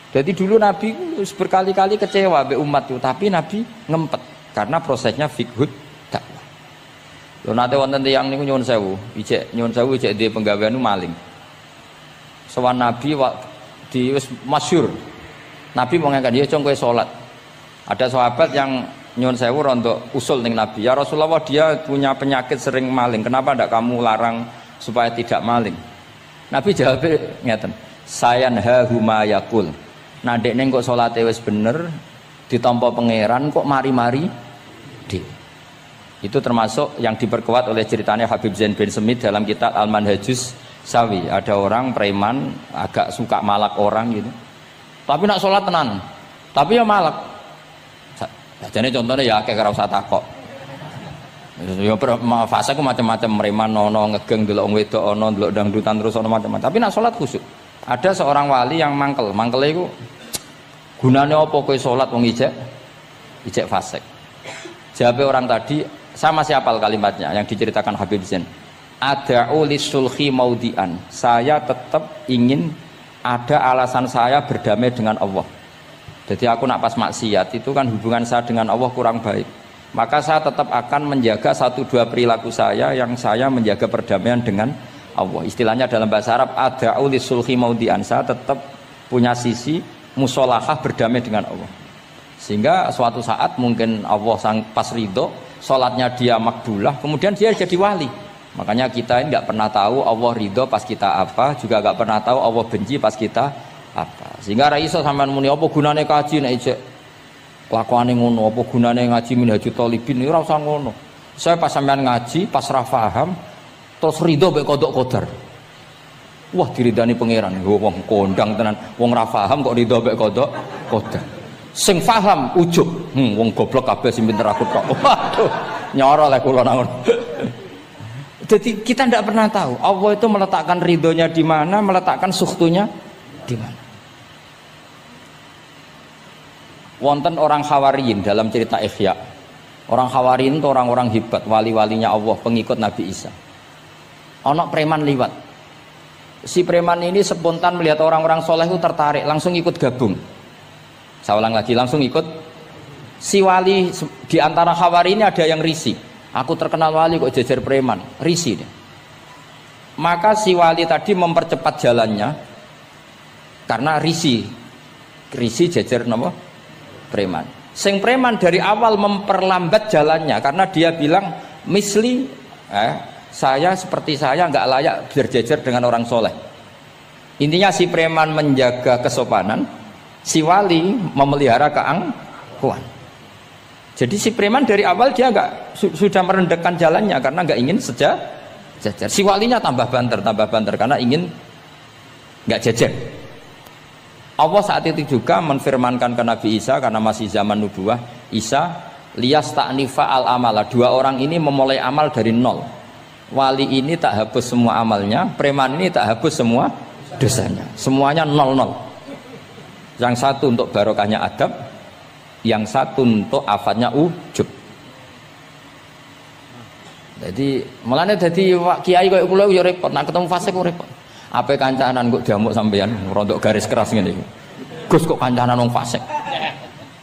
Jadi dulu Nabi berkali-kali kecewa be umat itu, tapi Nabi ngempet karena prosesnya fiqhud dakwah. Lho nate wonten tiyang niku nyuwun sewu ijek di penggawean maling. Sowan Nabi di wis masyhur. Nabi mau ngangkat dia cong kowe salat. Ada sahabat yang nyuwun sewu rontok usul ning Nabi. Ya Rasulullah, dia punya penyakit sering maling. Kenapa ndak kamu larang supaya tidak maling? Nabi jawab ngeten. Sayanhahu ma yaqul. Nah dekne kok salate wis bener ditampa pangeran kok mari-mari di. Itu termasuk yang diperkuat oleh ceritanya Habib Zain bin Smith dalam kitab Al-Manhajus Sawi. Ada orang preman agak suka malak orang gitu. Tapi nak sholat tenan, tapi ya malak. Jadi contohnya ya kayak ora usah takok. Ya fase ku macam-macam, preman ono ngegeng delok wong wedok ono delok dangdutan terus ono macam-macam. Tapi nak sholat khusyuk. Ada seorang wali yang mangkel iku gunane apa kowe sholat wong ijek fasik. Jawab orang tadi, saya masih hafal kalimatnya yang diceritakan Habib Zain. Ada'u lisulhi maudian. Saya tetap ingin ada alasan saya berdamai dengan Allah. Jadi aku nak pas maksiat itu kan hubungan saya dengan Allah kurang baik. Maka saya tetap akan menjaga 1-2 perilaku saya yang saya menjaga perdamaian dengan Allah. Istilahnya dalam bahasa Arab ada'u lisulhi maudian. Saya tetap punya sisi musolahah berdamai dengan Allah. Sehingga suatu saat mungkin Allah pas ridho, sholatnya dia makbulah, kemudian dia jadi wali. Makanya kita ini nggak pernah tahu Allah ridho pas kita apa, juga nggak pernah tahu Allah benci pas kita apa. Sehingga ra iso sampean muni apa gunane kaji nek ijek kelakuane ngono, apa gunane ngaji Minhajul Thalibin ora usah ngono. Saya pas sampean ngaji, pas ra paham terus ridho mek kodok kodar. Wah diridani pangeran, wong kondang tenan, wong ra paham kok ridho mek kodok kodar. Sing paham ujug, wong goblok kabeh sing pinter aku tok. Waduh, nyoro lek kula nang ngono. Jadi kita tidak pernah tahu Allah itu meletakkan ridhonya di mana, meletakkan sukhtunya di mana. Wonten orang Hawariyin dalam cerita Ihya. Orang Hawariyin itu orang-orang hebat, wali-walinya Allah, pengikut Nabi Isa. Ono preman liwat. Si preman ini spontan melihat orang-orang soleh itu tertarik, langsung ikut gabung. Saya ulang lagi, langsung ikut. Si wali di antara Hawariyin ini ada yang risih. Aku terkenal wali kok jejer preman, risih deh. Maka si wali tadi mempercepat jalannya karena risih jejer nama preman. Sing preman dari awal memperlambat jalannya karena dia bilang misli saya seperti saya nggak layak berjejer dengan orang soleh. Intinya si preman menjaga kesopanan, si wali memelihara keangkuhan. Jadi si preman dari awal dia sudah merendahkan jalannya karena nggak ingin sejajar. Si walinya tambah banter karena ingin nggak jejer. Allah saat itu juga menfirmankan ke Nabi Isa karena masih zaman nubuah, Isa liyas ta'nifa al amala. Dua orang ini memulai amal dari nol. Wali ini tak hapus semua amalnya, preman ini tak hapus semua dosanya. Semuanya nol. Yang satu untuk barokahnya adab, yang satu untuk afatnya ujub. Jadi mulane dadi kiai koyo kula yo repot, nek ketemu fasik kok repot. Ape kancanan kok diamuk sampean rontok garis keras ngene iki. Gus kok kancanan wong fasik.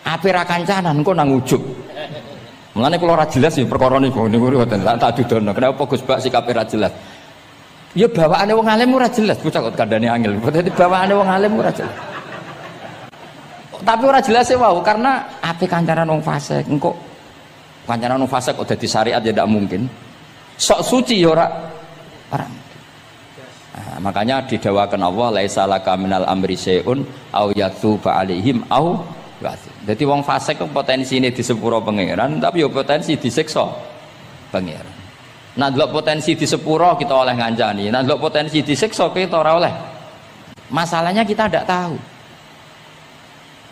Ape ra kancanan kok nang ujub. Mulane kula ora jelas ya perkara niku ngoten tak dudono. Kenapa Gus Bak sikape ra jelas? Ya bawaane wong alim ora jelas, bocah kok kandhane angel. Dadi bawaane wong alim ora jelas. Tapi ora jelas ya wow, karena ape kancanan wong fasik engko kancanan wong fasik kok dadi syariat ya ndak mungkin. Sok suci ya ora. Nah, makanya didawakan Allah laisa laka minal amri syai'un au yatuba alaihim au yatu. Dadi wong fasik kok potensine di sepuro pangeran, tapi ya potensi disiksa pangeran. Nah, delok potensi di sepuro kita oleh ngancani, nah delok potensi disiksa kita ora oleh. Masalahnya kita ndak tahu.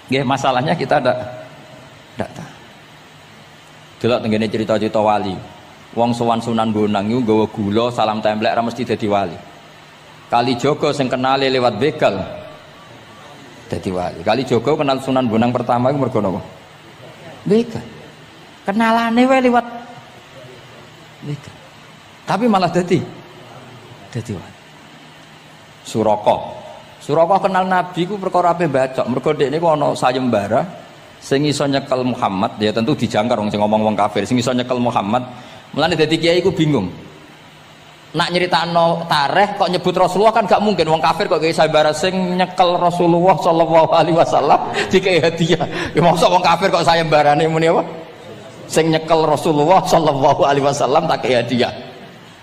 Nggih, masalahnya kita ndak tahu. Delok tengene cerita-cerita wali. Wong sowan Sunan Bonang iku nggawa gula salam templek ra mesti dadi wali. Kalijogo sing kenale lewat begal dadi wali. Kalijogo kenal Sunan Bonang pertama iku mergo napa? Begal. Kenalane wae lewat begal. Tapi malah dadi wali. Suraka kenal Nabi ku perkara ape bacok. Mergo dekne ku ana sayembara sing iso nyekel Muhammad, ya tentu dijangkar wong sing ngomong wong kafir, sing iso nyekel Muhammad. Mulane dadi kiai ku bingung. Nak nyeritakno tarikh kok nyebut Rasulullah kan gak mungkin wong kafir kok kiai sayembara sing nyekel Rasulullah sallallahu alaihi wasallam dikei hadiah. Ya mosok wong kafir kok sayembarane muni apa? Sing nyekel Rasulullah sallallahu alaihi wasallam tak kei hadiah.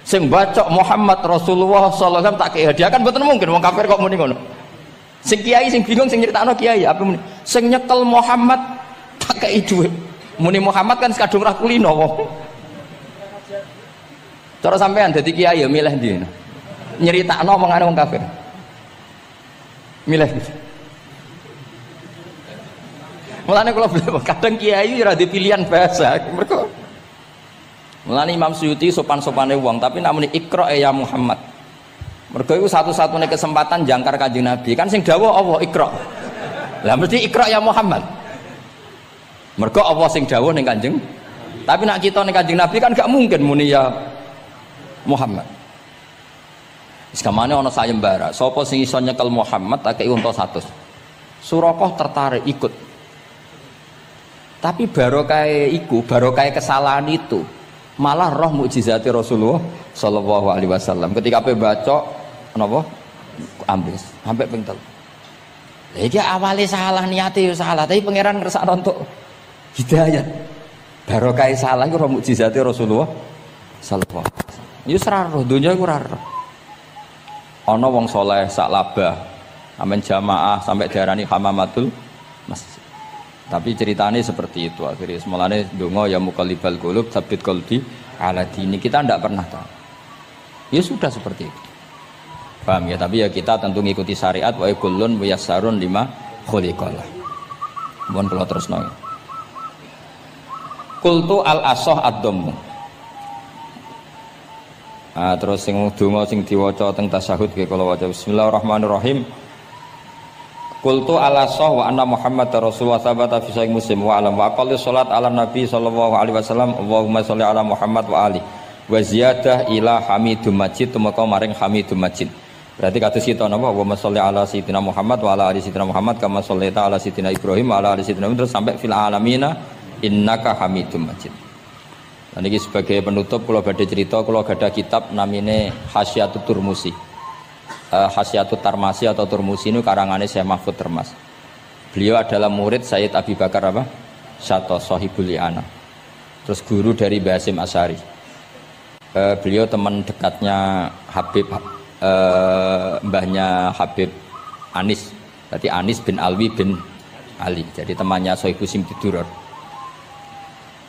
Sing bacok Muhammad Rasulullah sallallahu alaihi wasallam tak kei hadiah kan mboten mungkin wong kafir kok muni ngono. Sing kiai sing bingung sing nyeritakno kiai apa muni? Sing nyekel Muhammad tak kei dhuwit. Muni Muhammad kan kadung ra kulino wong. Cara sampean dadi kiai ya milih ndi? Nyeritakno omongane wong kafir. Milih. Mulane kula kadang kiai ora di pilihan bahasa. Mergo mulane Imam Suyuti sopan-sopane wong, tapi namune Iqra ya Muhammad. Mergo iku satu-satunya kesempatan jangkar Kanjeng Nabi. Kan sing dawuh Allah Iqra. Lah mesti Iqra ya Muhammad. Mergo Allah sing dawuh ning Kanjeng. Tapi nak kita ning Kanjeng Nabi kan gak mungkin muni ya Muhammad. Sekamane ana sayembara, sapa sing iso nyekel Muhammad tak kei unta 100. Suraqah tertarik ikut. Tapi barokah kesalahan itu malah roh mukjizat Rasulullah sallallahu alaihi wasallam. Ketika ape baca napa ambis sampai ping 3. Lah iki awale salah niate ya salah, tapi pangeran ngersakno untuk hidayah. Barokah salah iku roh mukjizat Rasulullah sallallahu alaihi wasallam. Ya ora roh donya iku ora roh. Ana wong saleh sak labah Amin jamaah sampai diarani hamamatul masjid. Tapi ceritanya seperti itu akhirnya semalane donga ya muqallibal qulub tsabbit qalbi ala dini, kita tidak pernah tahu. Ya sudah seperti itu. Paham ya? Tapi ya kita tentu ngikuti syariat wa kullun muyassarun lima khuliqalah. Mohon kula terusno. Qultu al asah ad-dhammu. Terus sing donga sing diwaca teng tasyahud nggih kula waca bismillahirrahmanirrahim. Qultu ala sah wa anna Muhammad Rasulullah sabata fi sahih Muslim wa alam wa aqalli salat ala Nabi sallallahu alaihi wasallam Allahumma sholli ala Muhammad wa ali wa ziyadah ila hamidum majid tumeka maring hamidum majid. Berarti kados kita napa Allahumma sholli ala sayyidina Muhammad wa ala ali sayyidina Muhammad kama shollaita ala sayyidina Ibrahim wa ala ali sayyidina Ibrahim terus sampai fil alamina innaka hamidum majid. Lan iki sebagai penutup kula badhe cerita kula gadah kitab namine Hasyatut Turmusi. Hasyatut Tarmasi atau Turmusi ini karangannya Syekh Mahfud Termas. Beliau adalah murid Sayyid Abi Bakar apa? Syato Sohibul Li'ana. Terus guru dari Mbah Hasyim Asy'ari. Beliau teman dekatnya Habib, mbahnya Habib Anis. Berarti Anis bin Alwi bin Ali. Jadi temannya Sohibu Simtiduror.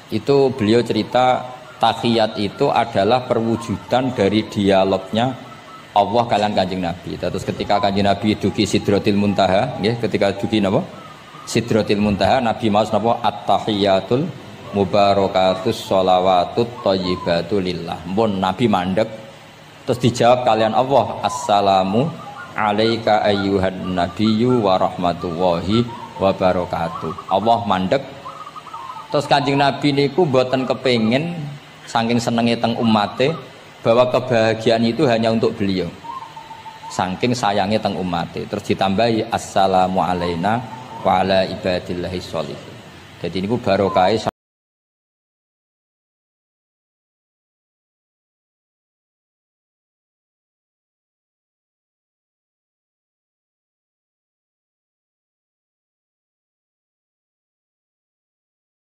Itu beliau cerita tahiyat itu adalah perwujudan dari dialognya Allah kalian Kanjeng Nabi. Terus ketika Kanjeng Nabi dugi Sidratil Muntaha, nggih, ketika dugi napa? Sidratil Muntaha, Nabi maos napa? At-tahiyatul mubarakatus sholawatut thayyibatu lillah. Mun Nabi mandek terus dijawab kalian Allah, Assalamu alayka ayyuhan nabiyyu wa rahmatullahi wa barakatuh. Allah mandek. Terus Kanjeng Nabi niku mboten kepengin saking senenge teng umate bahwa kebahagiaan itu hanya untuk beliau, saking sayangnya teng umatnya. Terus ditambahi assalamu alaina wa ala ibadillahi sholihin. Jadi ini barokah